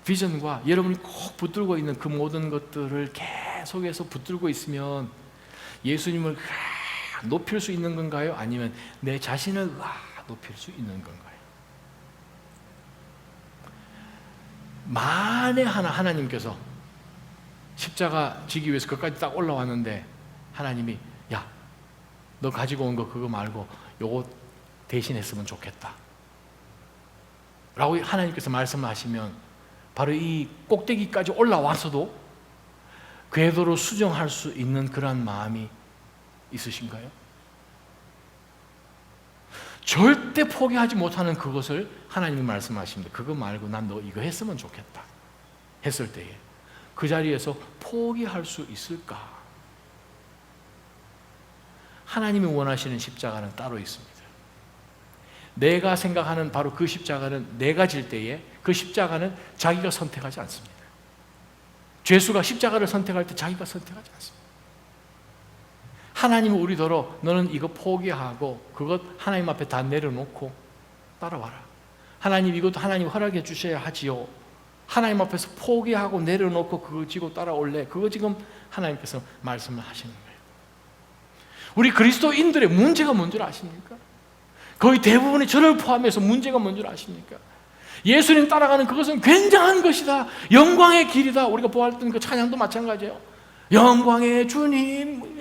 비전과 여러분이 꼭 붙들고 있는 그 모든 것들을 계속해서 붙들고 있으면 예수님을 높일 수 있는 건가요? 아니면 내 자신을 높일 수 있는 건가요? 만에 하나님께서 십자가 지기 위해서 그까지 딱 올라왔는데 하나님이 야, 너 가지고 온 거 그거 말고 요거 대신했으면 좋겠다 라고 하나님께서 말씀하시면 바로 이 꼭대기까지 올라와서도 궤도로 수정할 수 있는 그러한 마음이 있으신가요? 절대 포기하지 못하는 그것을 하나님이 말씀하십니다. 그거 말고 난 너 이거 했으면 좋겠다 했을 때에 그 자리에서 포기할 수 있을까? 하나님이 원하시는 십자가는 따로 있습니다. 내가 생각하는 바로 그 십자가는 내가 질 때에 그 십자가는 자기가 선택하지 않습니다. 죄수가 십자가를 선택할 때 자기가 선택하지 않습니다. 하나님은 우리더러 너는 이거 포기하고 그것 하나님 앞에 다 내려놓고 따라와라. 하나님 이것도 하나님 허락해 주셔야 하지요. 하나님 앞에서 포기하고 내려놓고 그거 지고 따라올래. 그거 지금 하나님께서 말씀을 하시는 거예요. 우리 그리스도인들의 문제가 뭔 줄 아십니까? 거의 대부분의 저를 포함해서 문제가 뭔 줄 아십니까? 예수님 따라가는 그것은 굉장한 것이다. 영광의 길이다. 우리가 보았던 그 찬양도 마찬가지예요. 영광의 주님.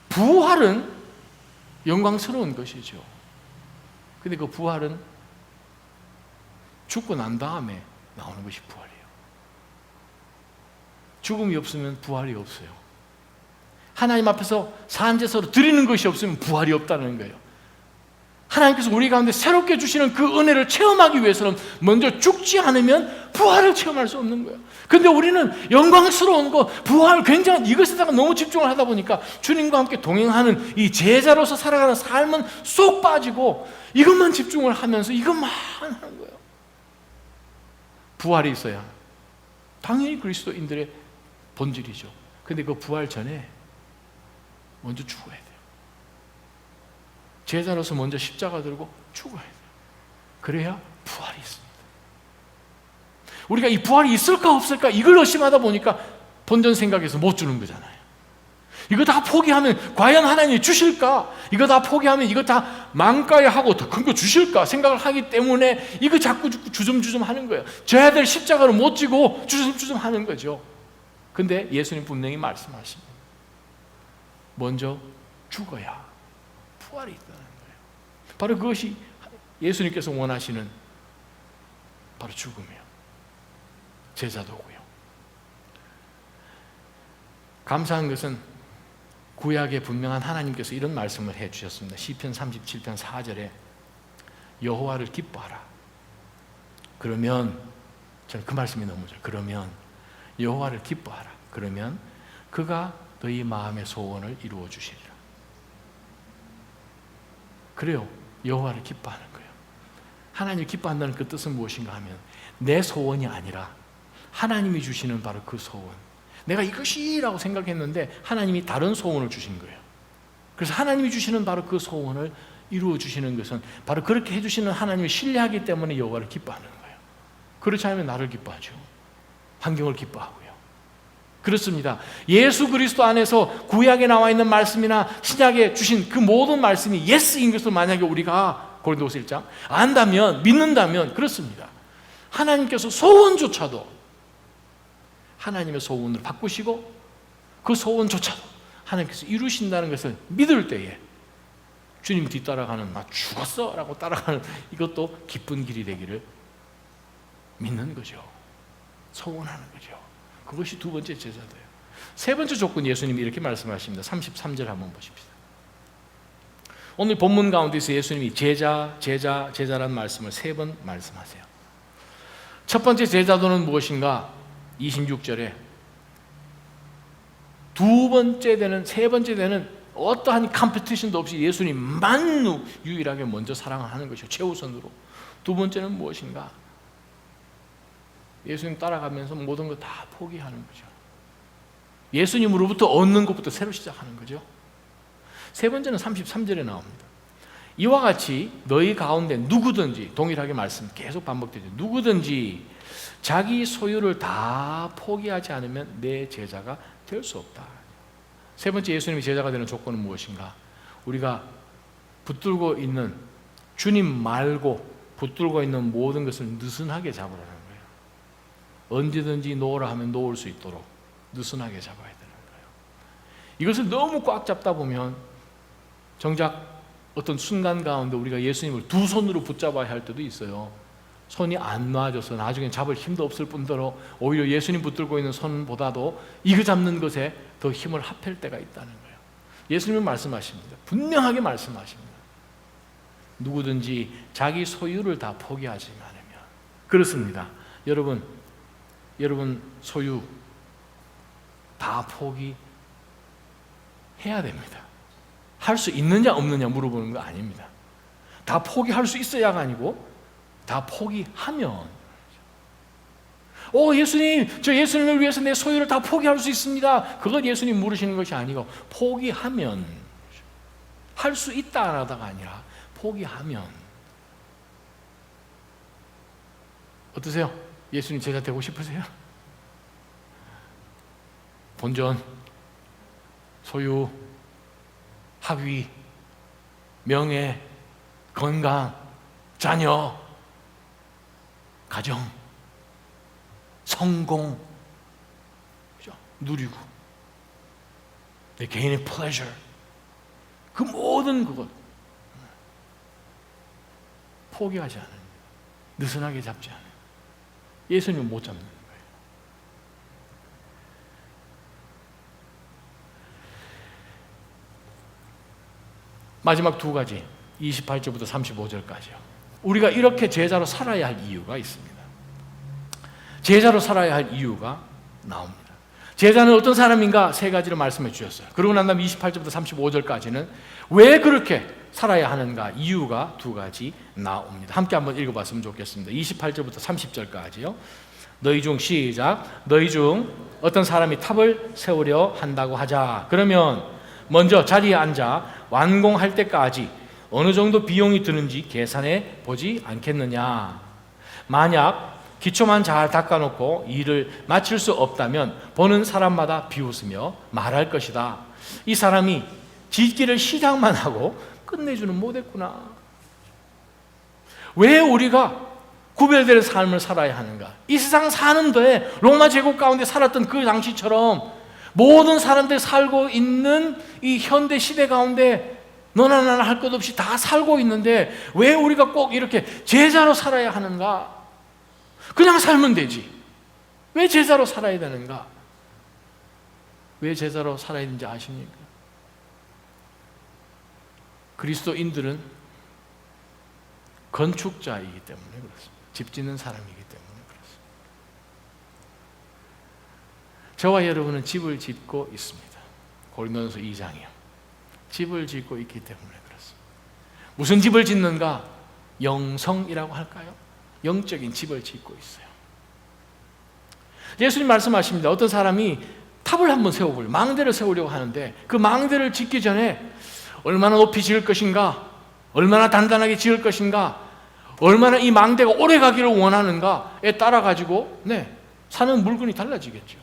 부활은 영광스러운 것이죠. 근데 그 부활은 죽고 난 다음에 나오는 것이 부활이에요. 죽음이 없으면 부활이 없어요. 하나님 앞에서 산제사로 드리는 것이 없으면 부활이 없다는 거예요. 하나님께서 우리 가운데 새롭게 주시는 그 은혜를 체험하기 위해서는 먼저 죽지 않으면 부활을 체험할 수 없는 거예요. 근데 우리는 영광스러운 것, 부활, 굉장한 이것에다가 너무 집중을 하다 보니까 주님과 함께 동행하는 이 제자로서 살아가는 삶은 쏙 빠지고 이것만 집중을 하면서 이것만 하는 거예요. 부활이 있어야 당연히 그리스도인들의 본질이죠. 근데 그 부활 전에 먼저 죽어야 돼요. 제자로서 먼저 십자가 들고 죽어야 돼요. 그래야 부활이 있습니다. 우리가 이 부활이 있을까 없을까 이걸 의심하다 보니까 본전 생각해서 못 주는 거잖아요. 이거 다 포기하면 과연 하나님이 주실까? 이거 다 포기하면 이거 다 망가야 하고 더 큰 거 주실까? 생각을 하기 때문에 이거 자꾸 주섬주섬 하는 거예요. 져야 될 십자가를 못 지고 주섬주섬 하는 거죠. 근데 예수님 분명히 말씀하십니다. 먼저 죽어야 부활이 있다는 거예요. 바로 그것이 예수님께서 원하시는 바로 죽음이에요. 제자도고요. 감사한 것은 구약에 분명한 하나님께서 이런 말씀을 해주셨습니다. 시편 37편 4절에 여호와를 기뻐하라. 그러면 저는 그 말씀이 너무 좋아요. 그러면 여호와를 기뻐하라. 그러면 그가 너희 마음의 소원을 이루어 주시리라. 그래요. 여호와를 기뻐하는 거예요. 하나님을 기뻐한다는 그 뜻은 무엇인가 하면 내 소원이 아니라 하나님이 주시는 바로 그 소원. 내가 이것이라고 생각했는데 하나님이 다른 소원을 주신 거예요. 그래서 하나님이 주시는 바로 그 소원을 이루어 주시는 것은 바로 그렇게 해주시는 하나님을 신뢰하기 때문에 여호와를 기뻐하는 거예요. 그렇지 않으면 나를 기뻐하죠. 환경을 기뻐하고요. 그렇습니다. 예수 그리스도 안에서 구약에 나와 있는 말씀이나 신약에 주신 그 모든 말씀이 예스인 것을 만약에 우리가 고린도후서 1장 안다면, 믿는다면 그렇습니다. 하나님께서 소원조차도 하나님의 소원을 바꾸시고 그 소원조차도 하나님께서 이루신다는 것을 믿을 때에 주님 뒤따라가는 나 죽었어 라고 따라가는 이것도 기쁜 길이 되기를 믿는 거죠. 소원하는 거죠. 그것이 두 번째 제자도예요. 세 번째 조건 예수님이 이렇게 말씀하십니다. 33절 한번 보십시다. 오늘 본문 가운데서 예수님이 제자라는 말씀을 세 번 말씀하세요. 첫 번째 제자도는 무엇인가? 26절에 세 번째 되는 어떠한 컴피티션도 없이 예수님만 유일하게 먼저 사랑하는 것이요 최우선으로. 두 번째는 무엇인가? 예수님 따라가면서 모든 거 다 포기하는 거죠. 예수님으로부터 얻는 것부터 새로 시작하는 거죠. 세 번째는 33절에 나옵니다. 이와 같이 너희 가운데 누구든지, 동일하게 말씀 계속 반복되죠. 누구든지 자기 소유를 다 포기하지 않으면 내 제자가 될 수 없다. 세 번째 예수님이 제자가 되는 조건은 무엇인가? 우리가 붙들고 있는 주님 말고 붙들고 있는 모든 것을 느슨하게 잡으라는 거예요. 언제든지 놓으라 하면 놓을 수 있도록 느슨하게 잡아야 되는 거예요. 이것을 너무 꽉 잡다 보면 정작 어떤 순간 가운데 우리가 예수님을 두 손으로 붙잡아야 할 때도 있어요. 손이 안 놔져서 나중에 잡을 힘도 없을 뿐더러 오히려 예수님 붙들고 있는 손보다도 이거 잡는 것에 더 힘을 합할 때가 있다는 거예요. 예수님은 말씀하십니다. 분명하게 말씀하십니다. 누구든지 자기 소유를 다 포기하지 않으면. 그렇습니다. 여러분 소유 다 포기해야 됩니다. 할 수 있느냐 없느냐 물어보는 거 아닙니다. 다 포기할 수 있어야가 아니고 다 포기하면, 예수님, 저 예수님을 위해서 내 소유를 다 포기할 수 있습니다. 그것 예수님 물으시는 것이 아니고 포기하면, 할 수 있다 안 하다가 아니라 포기하면. 어떠세요? 예수님 제자 되고 싶으세요? 본전, 소유, 학위, 명예, 건강, 자녀, 가정, 성공, 누리고 내 개인의 플레저, 그 모든 그것 포기하지 않은, 느슨하게 잡지 않은 예수님은 못 잡는 거예요. 마지막 두 가지, 28절부터 35절까지요. 우리가 이렇게 제자로 살아야 할 이유가 있습니다. 제자로 살아야 할 이유가 나옵니다. 제자는 어떤 사람인가? 세 가지로 말씀해 주셨어요. 그러고 난 다음 28절부터 35절까지는 왜 그렇게 살아야 하는가? 이유가 두 가지 나옵니다. 함께 한번 읽어봤으면 좋겠습니다. 28절부터 30절까지요. 너희 중 시작. 너희 중 어떤 사람이 탑을 세우려 한다고 하자. 그러면 먼저 자리에 앉아 완공할 때까지 어느 정도 비용이 드는지 계산해 보지 않겠느냐. 만약 기초만 잘 닦아놓고 일을 마칠 수 없다면 보는 사람마다 비웃으며 말할 것이다. 이 사람이 짓기를 시작만 하고 끝내주는 못했구나. 왜 우리가 구별된 삶을 살아야 하는가? 이 세상 사는 데에 로마 제국 가운데 살았던 그 당시처럼 모든 사람들이 살고 있는 이 현대 시대 가운데 너나 나나 할 것 없이 다 살고 있는데 왜 우리가 꼭 이렇게 제자로 살아야 하는가? 그냥 살면 되지. 왜 제자로 살아야 되는가? 왜 제자로 살아야 되는지 아십니까? 그리스도인들은 건축자이기 때문에 그렇습니다. 집 짓는 사람이기 때문에 그렇습니다. 저와 여러분은 집을 짓고 있습니다. 고린도전서 2장이요. 집을 짓고 있기 때문에 그렇습니다. 무슨 집을 짓는가? 영성이라고 할까요? 영적인 집을 짓고 있어요. 예수님 말씀하십니다. 어떤 사람이 탑을 한번 세워보려고, 망대를 세우려고 하는데 그 망대를 짓기 전에 얼마나 높이 지을 것인가, 얼마나 단단하게 지을 것인가, 얼마나 이 망대가 오래 가기를 원하는가에 따라 가지고 사는 물건이 달라지겠죠.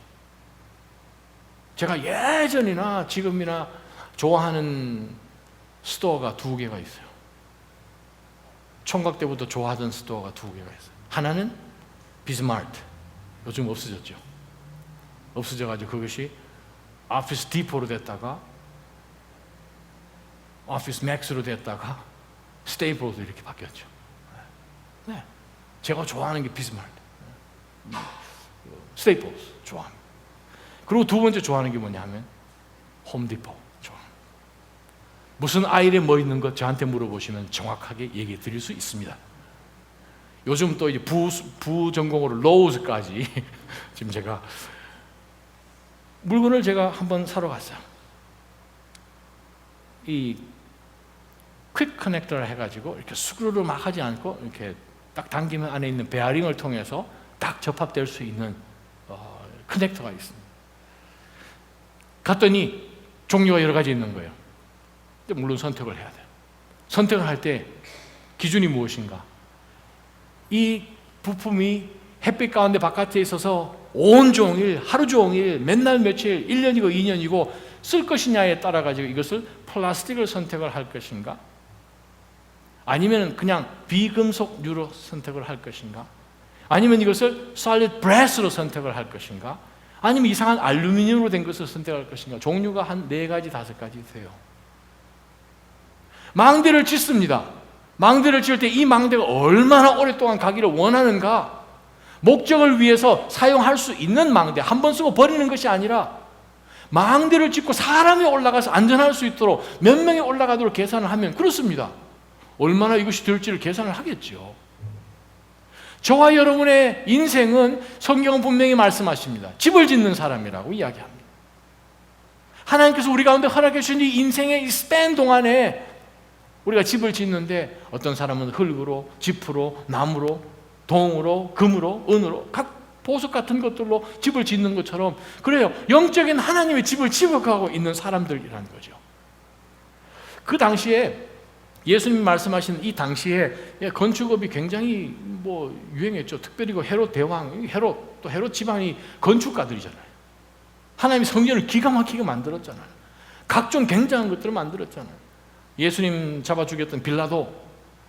제가 예전이나 지금이나 좋아하는 스토어가 두 개가 있어요. 총각 때부터 좋아하던 스토어가 두 개가 있어요. 하나는 비스마르트, 요즘 없어졌죠. 없어져가지고 그것이 오피스 디포로 됐다가 오피스 맥스로 됐다가 스테이플로 이렇게 바뀌었죠. 네. 제가 좋아하는 게 비스마르크, 스테이플스 좋아합니다. 그리고 두 번째 좋아하는 게 뭐냐면 홈디포 좋아합니다. 무슨 아일에 뭐 있는 것 저한테 물어보시면 정확하게 얘기해 드릴 수 있습니다. 요즘 또 이제 부전공으로 로우즈까지 지금 제가 물건을 제가 한번 사러 갔어요. 이 퀵 커넥터를 해가지고 이렇게 스크루를 막 하지 않고 이렇게 딱 당기면 안에 있는 베어링을 통해서 딱 접합될 수 있는 커넥터가 있습니다. 갔더니 종류가 여러 가지 있는 거예요. 물론 선택을 해야 돼요. 선택을 할 때 기준이 무엇인가? 이 부품이 햇빛 가운데 바깥에 있어서 온종일 하루 종일 맨날 며칠 1년이고 2년이고 쓸 것이냐에 따라 가지고 이것을 플라스틱을 선택을 할 것인가? 아니면 그냥 비금속류로 선택을 할 것인가? 아니면 이것을 solid brass로 선택을 할 것인가? 아니면 이상한 알루미늄으로 된 것을 선택할 것인가? 종류가 한 4가지, 5가지 돼요. 망대를 짓습니다. 망대를 지을 때 이 망대가 얼마나 오랫동안 가기를 원하는가? 목적을 위해서 사용할 수 있는 망대, 한 번 쓰고 버리는 것이 아니라 망대를 짓고 사람이 올라가서 안전할 수 있도록 몇 명이 올라가도록 계산을 하면 그렇습니다. 얼마나 이것이 될지를 계산을 하겠죠. 저와 여러분의 인생은 성경은 분명히 말씀하십니다. 집을 짓는 사람이라고 이야기합니다. 하나님께서 우리 가운데 허락해 주신 이 인생의 이 스팬 동안에 우리가 집을 짓는데 어떤 사람은 흙으로, 지프로, 나무로, 동으로, 금으로, 은으로 각 보석 같은 것들로 집을 짓는 것처럼 그래요. 영적인 하나님의 집을 지어가고 있는 사람들이라는 거죠. 그 당시에 예수님이 말씀하신 이 당시에 건축업이 굉장히 유행했죠. 특별히 헤롯 대왕, 헤롯 집안이 건축가들이잖아요. 하나님이 성전을 기가 막히게 만들었잖아요. 각종 굉장한 것들을 만들었잖아요. 예수님 잡아 죽였던 빌라도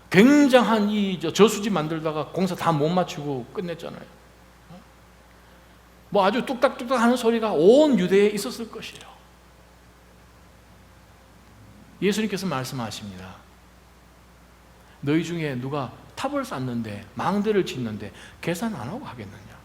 굉장한 이 저수지 만들다가 공사 다 못 마치고 끝냈잖아요. 아주 뚝딱뚝딱 하는 소리가 온 유대에 있었을 것이에요. 예수님께서 말씀하십니다. 너희 중에 누가 탑을 쌓는데 망대를 짓는데 계산 안 하고 하겠느냐?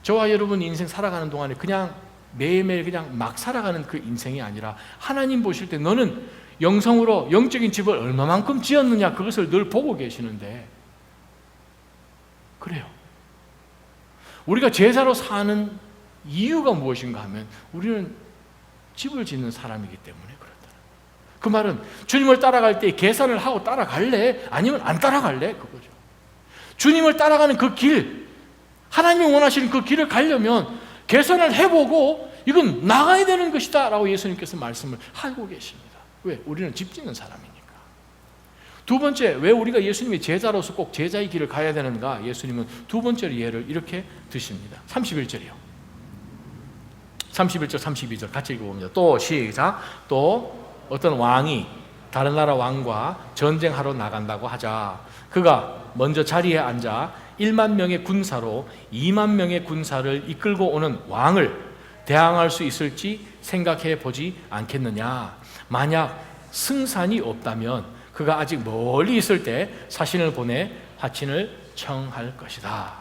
저와 여러분 인생 살아가는 동안에 그냥 매일매일 그냥 막 살아가는 그 인생이 아니라 하나님 보실 때 너는 영성으로 영적인 집을 얼마만큼 지었느냐 그것을 늘 보고 계시는데 그래요. 우리가 제자로 사는 이유가 무엇인가 하면 우리는 집을 짓는 사람이기 때문에 그렇다. 그 말은 주님을 따라갈 때 계산을 하고 따라갈래? 아니면 안 따라갈래? 그거죠. 주님을 따라가는 그 길, 하나님이 원하시는 그 길을 가려면 계산을 해보고 이건 나가야 되는 것이다 라고 예수님께서 말씀을 하고 계십니다. 왜? 우리는 집 짓는 사람이니까. 두 번째, 왜 우리가 예수님의 제자로서 꼭 제자의 길을 가야 되는가? 예수님은 두 번째 예를 이렇게 드십니다. 31절이요. 31절, 32절 같이 읽어봅니다. 또 시작. 또 어떤 왕이 다른 나라 왕과 전쟁하러 나간다고 하자. 그가 먼저 자리에 앉아 1만 명의 군사로 2만 명의 군사를 이끌고 오는 왕을 대항할 수 있을지 생각해 보지 않겠느냐. 만약 승산이 없다면 그가 아직 멀리 있을 때 사신을 보내 화친을 청할 것이다.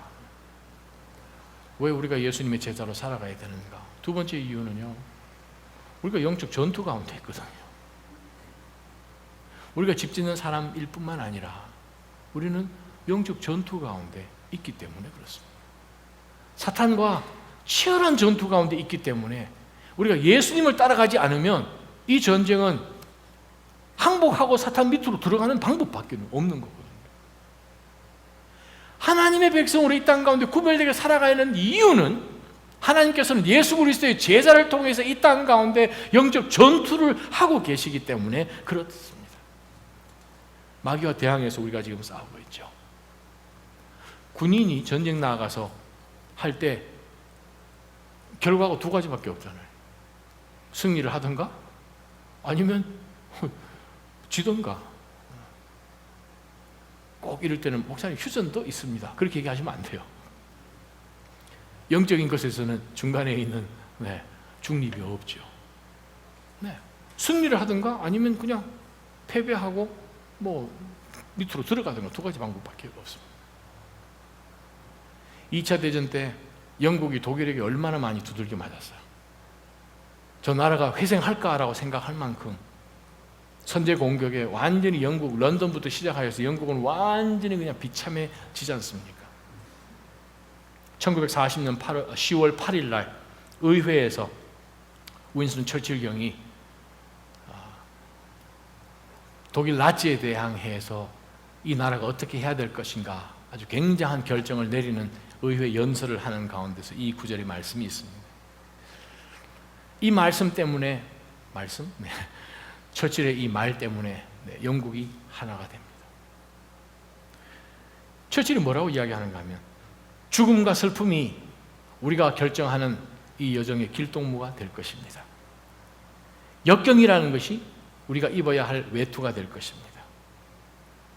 왜 우리가 예수님의 제자로 살아가야 되는가? 두 번째 이유는요, 우리가 영적 전투 가운데 있거든요. 우리가 집 짓는 사람일 뿐만 아니라 우리는 영적 전투 가운데 있기 때문에 그렇습니다. 사탄과 치열한 전투 가운데 있기 때문에 우리가 예수님을 따라가지 않으면 이 전쟁은 항복하고 사탄 밑으로 들어가는 방법밖에 없는 거거든요. 하나님의 백성으로 이 땅 가운데 구별되게 살아가야 하는 이유는 하나님께서는 예수 그리스도의 제자를 통해서 이 땅 가운데 영적 전투를 하고 계시기 때문에 그렇습니다. 마귀와 대항해서 우리가 지금 싸우고 있죠. 군인이 전쟁 나가서 할 때 결과가 두 가지밖에 없잖아요. 승리를 하든가 아니면 지든가. 꼭 이럴 때는 목사님 휴전도 있습니다. 그렇게 얘기하시면 안 돼요. 영적인 것에서는 중간에 있는 중립이 없죠. 승리를 하든가 아니면 그냥 패배하고 뭐 밑으로 들어가든가 두 가지 방법밖에 없습니다. 2차 대전 때 영국이 독일에게 얼마나 많이 두들겨 맞았어요. 저 나라가 회생할까라고 생각할 만큼 선제 공격에 완전히 영국, 런던부터 시작하여서 영국은 완전히 그냥 비참해지지 않습니까? 1940년 10월 8일 날 의회에서 윈스턴 처칠 경이 독일 나치에 대항해서 이 나라가 어떻게 해야 될 것인가 아주 굉장한 결정을 내리는 의회 연설을 하는 가운데서 이 구절의 말씀이 있습니다. 이 말씀 때문에 처칠의 이 말 때문에 영국이 하나가 됩니다. 처칠이 뭐라고 이야기하는가 하면 죽음과 슬픔이 우리가 결정하는 이 여정의 길동무가 될 것입니다. 역경이라는 것이 우리가 입어야 할 외투가 될 것입니다.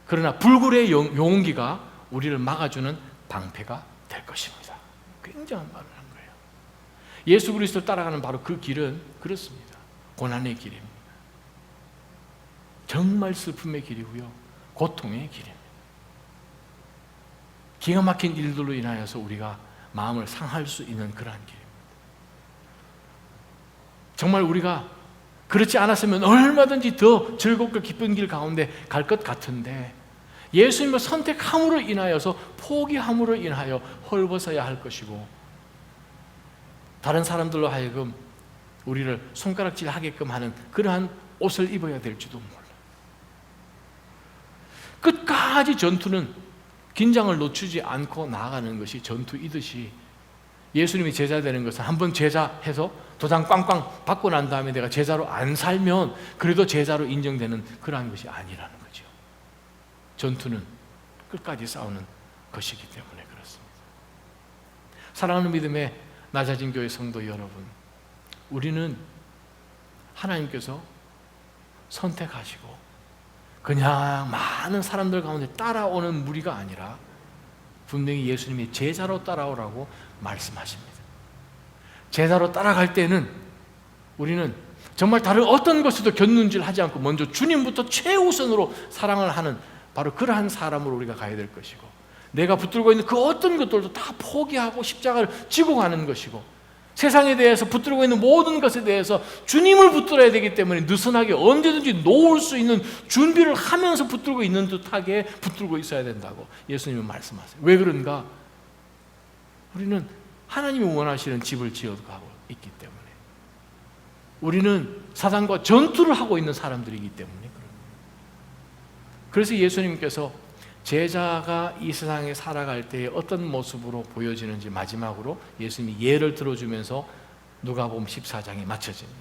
그러나 불굴의 용기가 우리를 막아주는 방패가 될 것입니다. 굉장한 말을 한 거예요. 예수 그리스도를 따라가는 바로 그 길은 그렇습니다. 고난의 길입니다. 정말 슬픔의 길이고요, 고통의 길입니다. 기가 막힌 일들로 인하여서 우리가 마음을 상할 수 있는 그러한 길입니다. 정말 우리가 그렇지 않았으면 얼마든지 더 즐겁고 기쁜 길 가운데 갈 것 같은데 예수님을 선택함으로 인하여서 포기함으로 인하여 헐벗어야 할 것이고 다른 사람들로 하여금 우리를 손가락질 하게끔 하는 그러한 옷을 입어야 될지도 몰라. 끝까지 전투는 긴장을 놓치지 않고 나아가는 것이 전투이듯이 예수님이 제자 되는 것은 한번 제자해서 도장 꽝꽝 받고 난 다음에 내가 제자로 안 살면 그래도 제자로 인정되는 그러한 것이 아니라는 거죠. 전투는 끝까지 싸우는 것이기 때문에 그렇습니다. 사랑하는 믿음의 낮아진 교회 성도 여러분, 우리는 하나님께서 선택하시고 그냥 많은 사람들 가운데 따라오는 무리가 아니라 분명히 예수님이 제자로 따라오라고 말씀하십니다. 제자로 따라갈 때는 우리는 정말 다른 어떤 것에도 견눈질 하지 않고 먼저 주님부터 최우선으로 사랑을 하는 바로 그러한 사람으로 우리가 가야 될 것이고 내가 붙들고 있는 그 어떤 것들도 다 포기하고 십자가를 지고 가는 것이고 세상에 대해서 붙들고 있는 모든 것에 대해서 주님을 붙들어야 되기 때문에 느슨하게 언제든지 놓을 수 있는 준비를 하면서 붙들고 있는 듯하게 붙들고 있어야 된다고 예수님은 말씀하세요. 왜 그런가? 우리는 하나님이 원하시는 집을 지어가고 있기 때문에 우리는 사단과 전투를 하고 있는 사람들이기 때문에 그렇습니다. 그래서 예수님께서 제자가 이 세상에 살아갈 때에 어떤 모습으로 보여지는지 마지막으로 예수님이 예를 들어주면서 누가복음 14장에 맞춰집니다.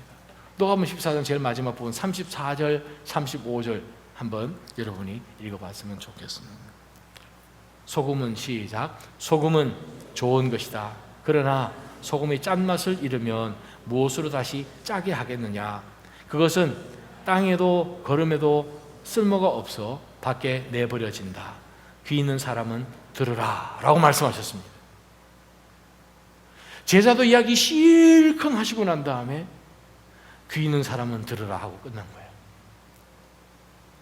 누가복음 14장 제일 마지막 부분 34절, 35절 한번 여러분이 읽어봤으면 좋겠습니다. 소금은 시작. 소금은 좋은 것이다. 그러나 소금이 짠맛을 잃으면 무엇으로 다시 짜게 하겠느냐. 그것은 땅에도 거름에도 쓸모가 없어 밖에 내버려진다. 귀 있는 사람은 들으라 라고 말씀하셨습니다. 제자도 이야기 실컷 하시고 난 다음에 귀 있는 사람은 들으라 하고 끝난 거예요.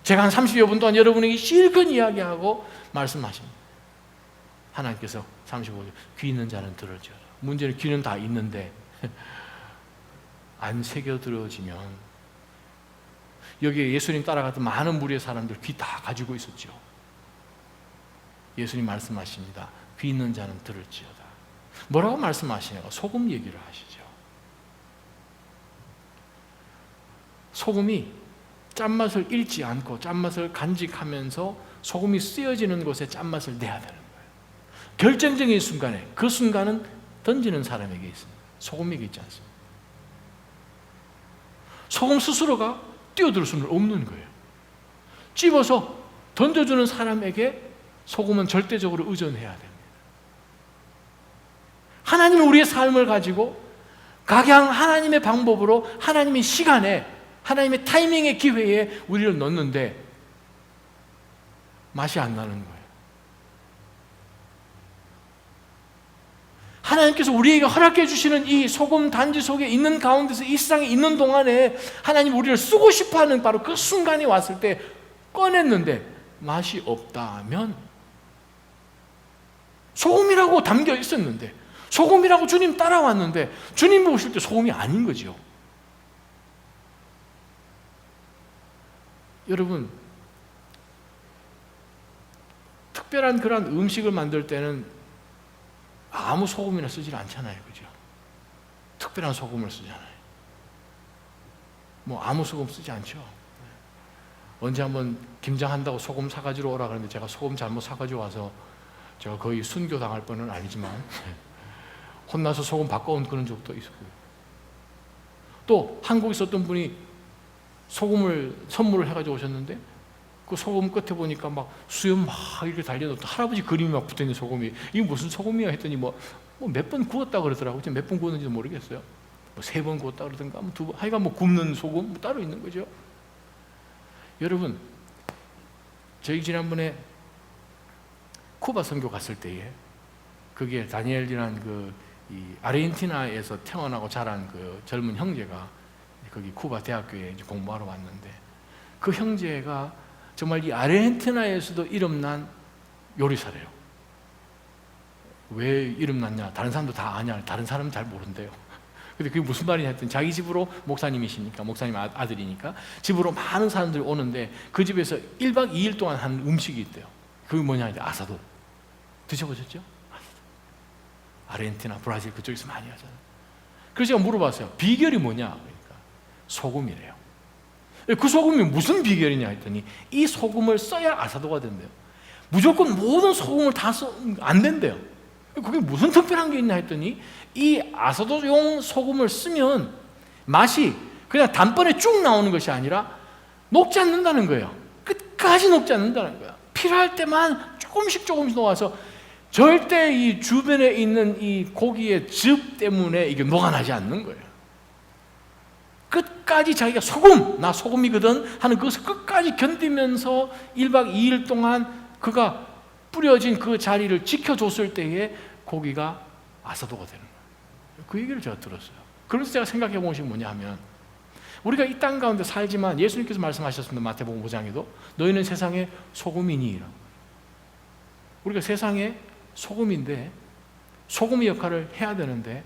제가 한 30여 분 동안 여러분에게 실컷 이야기하고 말씀하십니다. 하나님께서 35절 귀 있는 자는 들을지어다. 문제는 귀는 다 있는데 안 새겨들어지면 여기에 예수님 따라갔던 많은 무리의 사람들 귀 다 가지고 있었죠. 예수님 말씀하십니다. 귀 있는 자는 들을지어다. 뭐라고 말씀하시냐고 소금 얘기를 하시죠. 소금이 짠맛을 잃지 않고 짠맛을 간직하면서 소금이 쓰여지는 곳에 짠맛을 내야 되는 거예요. 결정적인 순간에 그 순간은 던지는 사람에게 있습니다. 소금에게 있지 않습니다. 소금 스스로가 뛰어들 수는 없는 거예요. 집어서 던져주는 사람에게 소금은 절대적으로 의존해야 됩니다. 하나님은 우리의 삶을 가지고 각양 하나님의 방법으로 하나님의 시간에 하나님의 타이밍의 기회에 우리를 넣는데 맛이 안 나는 거예요. 하나님께서 우리에게 허락해 주시는 이 소금 단지 속에 있는 가운데서 이 세상에 있는 동안에 하나님 우리를 쓰고 싶어하는 바로 그 순간이 왔을 때 꺼냈는데 맛이 없다면, 소금이라고 담겨 있었는데, 소금이라고 주님 따라왔는데 주님이 오실 때 소금이 아닌 거죠. 여러분, 특별한 그런 음식을 만들 때는 아무 소금이나 쓰질 않잖아요. 그죠? 특별한 소금을 쓰잖아요. 뭐 아무 소금 쓰지 않죠. 언제 한번 김장한다고 소금 사가지고 오라 그러는데 제가 소금 잘못 사가지고 와서 제가 거의 순교 당할 뻔은 아니지만 혼나서 소금 바꿔온 그런 적도 있었고요. 또 한국에서 어떤 분이 소금을 선물을 해가지고 오셨는데 그 소금 끝에 보니까 막 수염 막 이렇게 달려놓던 할아버지 그림이 막 붙어있는 소금이, 이게 무슨 소금이야 했더니 뭐 몇 번 구웠다 그러더라고요. 몇 번 구웠는지도 모르겠어요. 뭐 3번 구웠다 그러던가, 뭐 2번, 하여간 뭐 굽는 소금 뭐 따로 있는 거죠. 여러분, 저희 지난번에 쿠바 선교 갔을 때에 그게 다니엘이라는 이 아르헨티나에서 태어나고 자란 그 젊은 형제가 거기 쿠바 대학교에 이제 공부하러 왔는데, 그 형제가 정말 이 아르헨티나에서도 이름난 요리사래요. 왜 이름났냐? 다른 사람도 다 아냐? 다른 사람은 잘 모른대요. 근데 그게 무슨 말이냐 했더니, 자기 집으로 목사님이시니까, 목사님 아들이니까 집으로 많은 사람들이 오는데 그 집에서 1박 2일 동안 한 음식이 있대요. 그게 뭐냐 했더니 아사도. 드셔보셨죠? 아르헨티나, 브라질 그쪽에서 많이 하잖아요. 그래서 제가 물어봤어요. 비결이 뭐냐? 그러니까 소금이래요. 그 소금이 무슨 비결이냐 했더니, 이 소금을 써야 아사도가 된대요. 무조건 모든 소금을 다 안 된대요. 그게 무슨 특별한 게 있냐 했더니, 이 아사도용 소금을 쓰면 맛이 그냥 단번에 쭉 나오는 것이 아니라 녹지 않는다는 거예요. 끝까지 녹지 않는다는 거예요. 필요할 때만 조금씩 녹아서 절대 이 주변에 있는 이 고기의 즙 때문에 이게 녹아나지 않는 거예요. 끝까지 자기가 소금, 나 소금이거든 하는 그것을 끝까지 견디면서 1박 2일 동안 그가 뿌려진 그 자리를 지켜줬을 때에 고기가 아사도가 되는 거예요. 그 얘기를 제가 들었어요. 그래서 제가 생각해 본 것이 뭐냐 하면, 우리가 이 땅 가운데 살지만 예수님께서 말씀하셨습니다. 마태복음 5장에도 너희는 세상의 소금이니라. 우리가 세상의 소금인데 소금의 역할을 해야 되는데,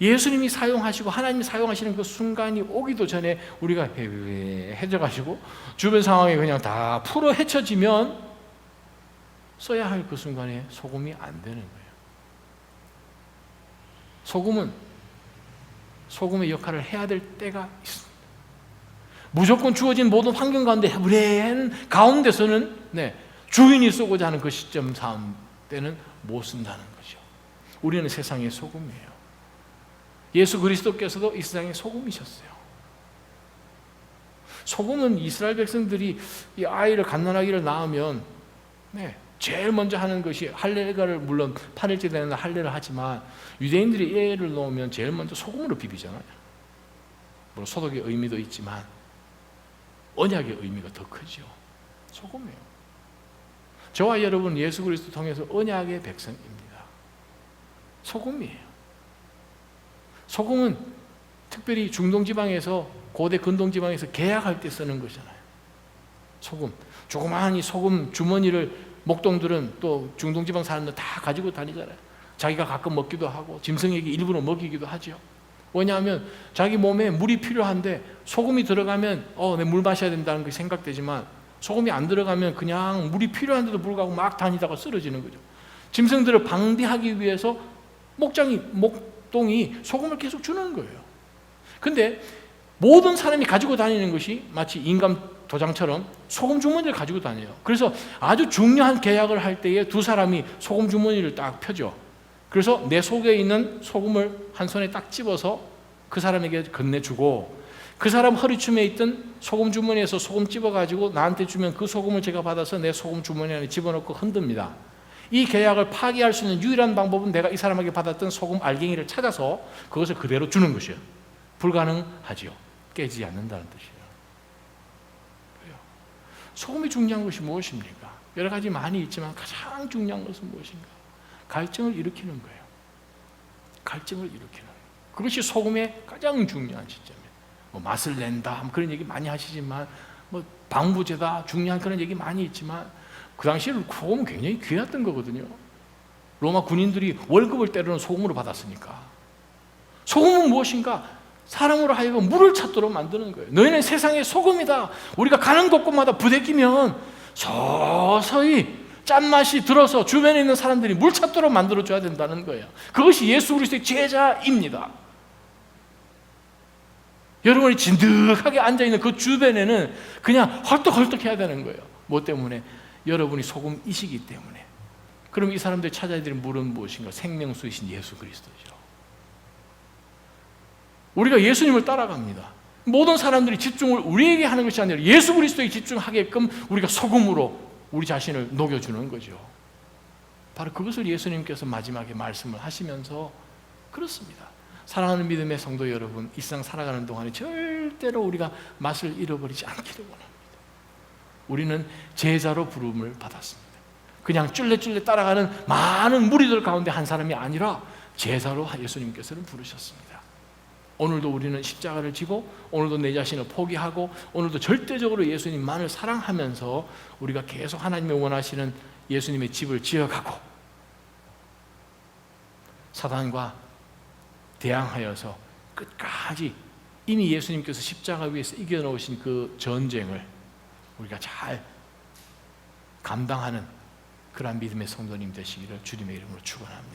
예수님이 사용하시고 하나님이 사용하시는 그 순간이 오기도 전에 우리가 해져가지고 주변 상황이 그냥 다 풀어 헤쳐지면 써야 할 그 순간에 소금이 안 되는 거예요. 소금은 소금의 역할을 해야 될 때가 있습니다. 무조건 주어진 모든 환경 가운데 해부된 가운데서는 주인이 쓰고자 하는 그 시점 삼 때는 못 쓴다는 거죠. 우리는 세상의 소금이에요. 예수 그리스도께서도 이 세상의 소금이셨어요. 소금은 이스라엘 백성들이 이 아이를 갓난아기를 낳으면 제일 먼저 하는 것이 할례가를, 물론 8일째 되는 날 할례를 하지만 유대인들이 애를 놓으면 제일 먼저 소금으로 비비잖아요. 물론 소독의 의미도 있지만 언약의 의미가 더 크죠. 소금이에요. 저와 여러분 예수 그리스도 통해서 언약의 백성입니다. 소금이에요. 소금은 특별히 중동지방에서, 고대 근동지방에서 계약할 때 쓰는 거잖아요. 소금, 조그마한 이 소금 주머니를 목동들은, 또 중동지방 사람들 다 가지고 다니잖아요. 자기가 가끔 먹기도 하고 짐승에게 일부러 먹이기도 하죠. 왜냐하면 자기 몸에 물이 필요한데 소금이 들어가면 내 물 마셔야 된다는 게 생각되지만, 소금이 안 들어가면 그냥 물이 필요한데도 불구하고 막 다니다가 쓰러지는 거죠. 짐승들을 방비하기 위해서 목동이 소금을 계속 주는 거예요. 근데 모든 사람이 가지고 다니는 것이 마치 인감 도장처럼 소금 주머니를 가지고 다녀요. 그래서 아주 중요한 계약을 할 때에 두 사람이 소금 주머니를 딱 펴죠. 그래서 내 속에 있는 소금을 한 손에 딱 집어서 그 사람에게 건네주고, 그 사람 허리춤에 있던 소금 주머니에서 소금 집어가지고 나한테 주면 그 소금을 제가 받아서 내 소금 주머니 안에 집어넣고 흔듭니다. 이 계약을 파기할 수 있는 유일한 방법은 내가 이 사람에게 받았던 소금 알갱이를 찾아서 그것을 그대로 주는 것이에요. 불가능하지요. 깨지지 않는다는 뜻이에요. 소금이 중요한 것이 무엇입니까? 여러 가지 많이 있지만 가장 중요한 것은 무엇인가? 갈증을 일으키는 거예요. 갈증을 일으키는 거예요. 그것이 소금의 가장 중요한 시점이에요. 뭐 맛을 낸다 그런 얘기 많이 하시지만, 뭐 방부제다 중요한 그런 얘기 많이 있지만, 그 당시에 소금은 굉장히 귀했던 거거든요. 로마 군인들이 월급을 때로는 소금으로 받았으니까. 소금은 무엇인가? 사람으로 하여금 물을 찾도록 만드는 거예요. 너희는 세상의 소금이다. 우리가 가는 곳곳마다 부대끼면 서서히 짠맛이 들어서 주변에 있는 사람들이 물 찾도록 만들어줘야 된다는 거예요. 그것이 예수 그리스도의 제자입니다. 여러분이 진득하게 앉아있는 그 주변에는 그냥 헐떡헐떡 해야 되는 거예요. 뭐 때문에? 여러분이 소금이시기 때문에. 그럼 이 사람들이 찾아야 될 물은 무엇인가? 생명수이신 예수 그리스도죠. 우리가 예수님을 따라갑니다. 모든 사람들이 집중을 우리에게 하는 것이 아니라 예수 그리스도에 집중하게끔 우리가 소금으로 우리 자신을 녹여주는 거죠. 바로 그것을 예수님께서 마지막에 말씀을 하시면서 그렇습니다. 사랑하는 믿음의 성도 여러분, 이 세상 살아가는 동안에 절대로 우리가 맛을 잃어버리지 않기를 원합니다. 우리는 제자로 부름을 받았습니다. 그냥 쫄래쫄래 따라가는 많은 무리들 가운데 한 사람이 아니라 제자로 예수님께서는 부르셨습니다. 오늘도 우리는 십자가를 지고, 오늘도 내 자신을 포기하고, 오늘도 절대적으로 예수님만을 사랑하면서 우리가 계속 하나님이 원하시는 예수님의 집을 지어가고, 사단과 대항하여서 끝까지 이미 예수님께서 십자가 위에서 이겨놓으신 그 전쟁을 우리가 잘 감당하는 그러한 믿음의 성도님 되시기를 주님의 이름으로 축원합니다.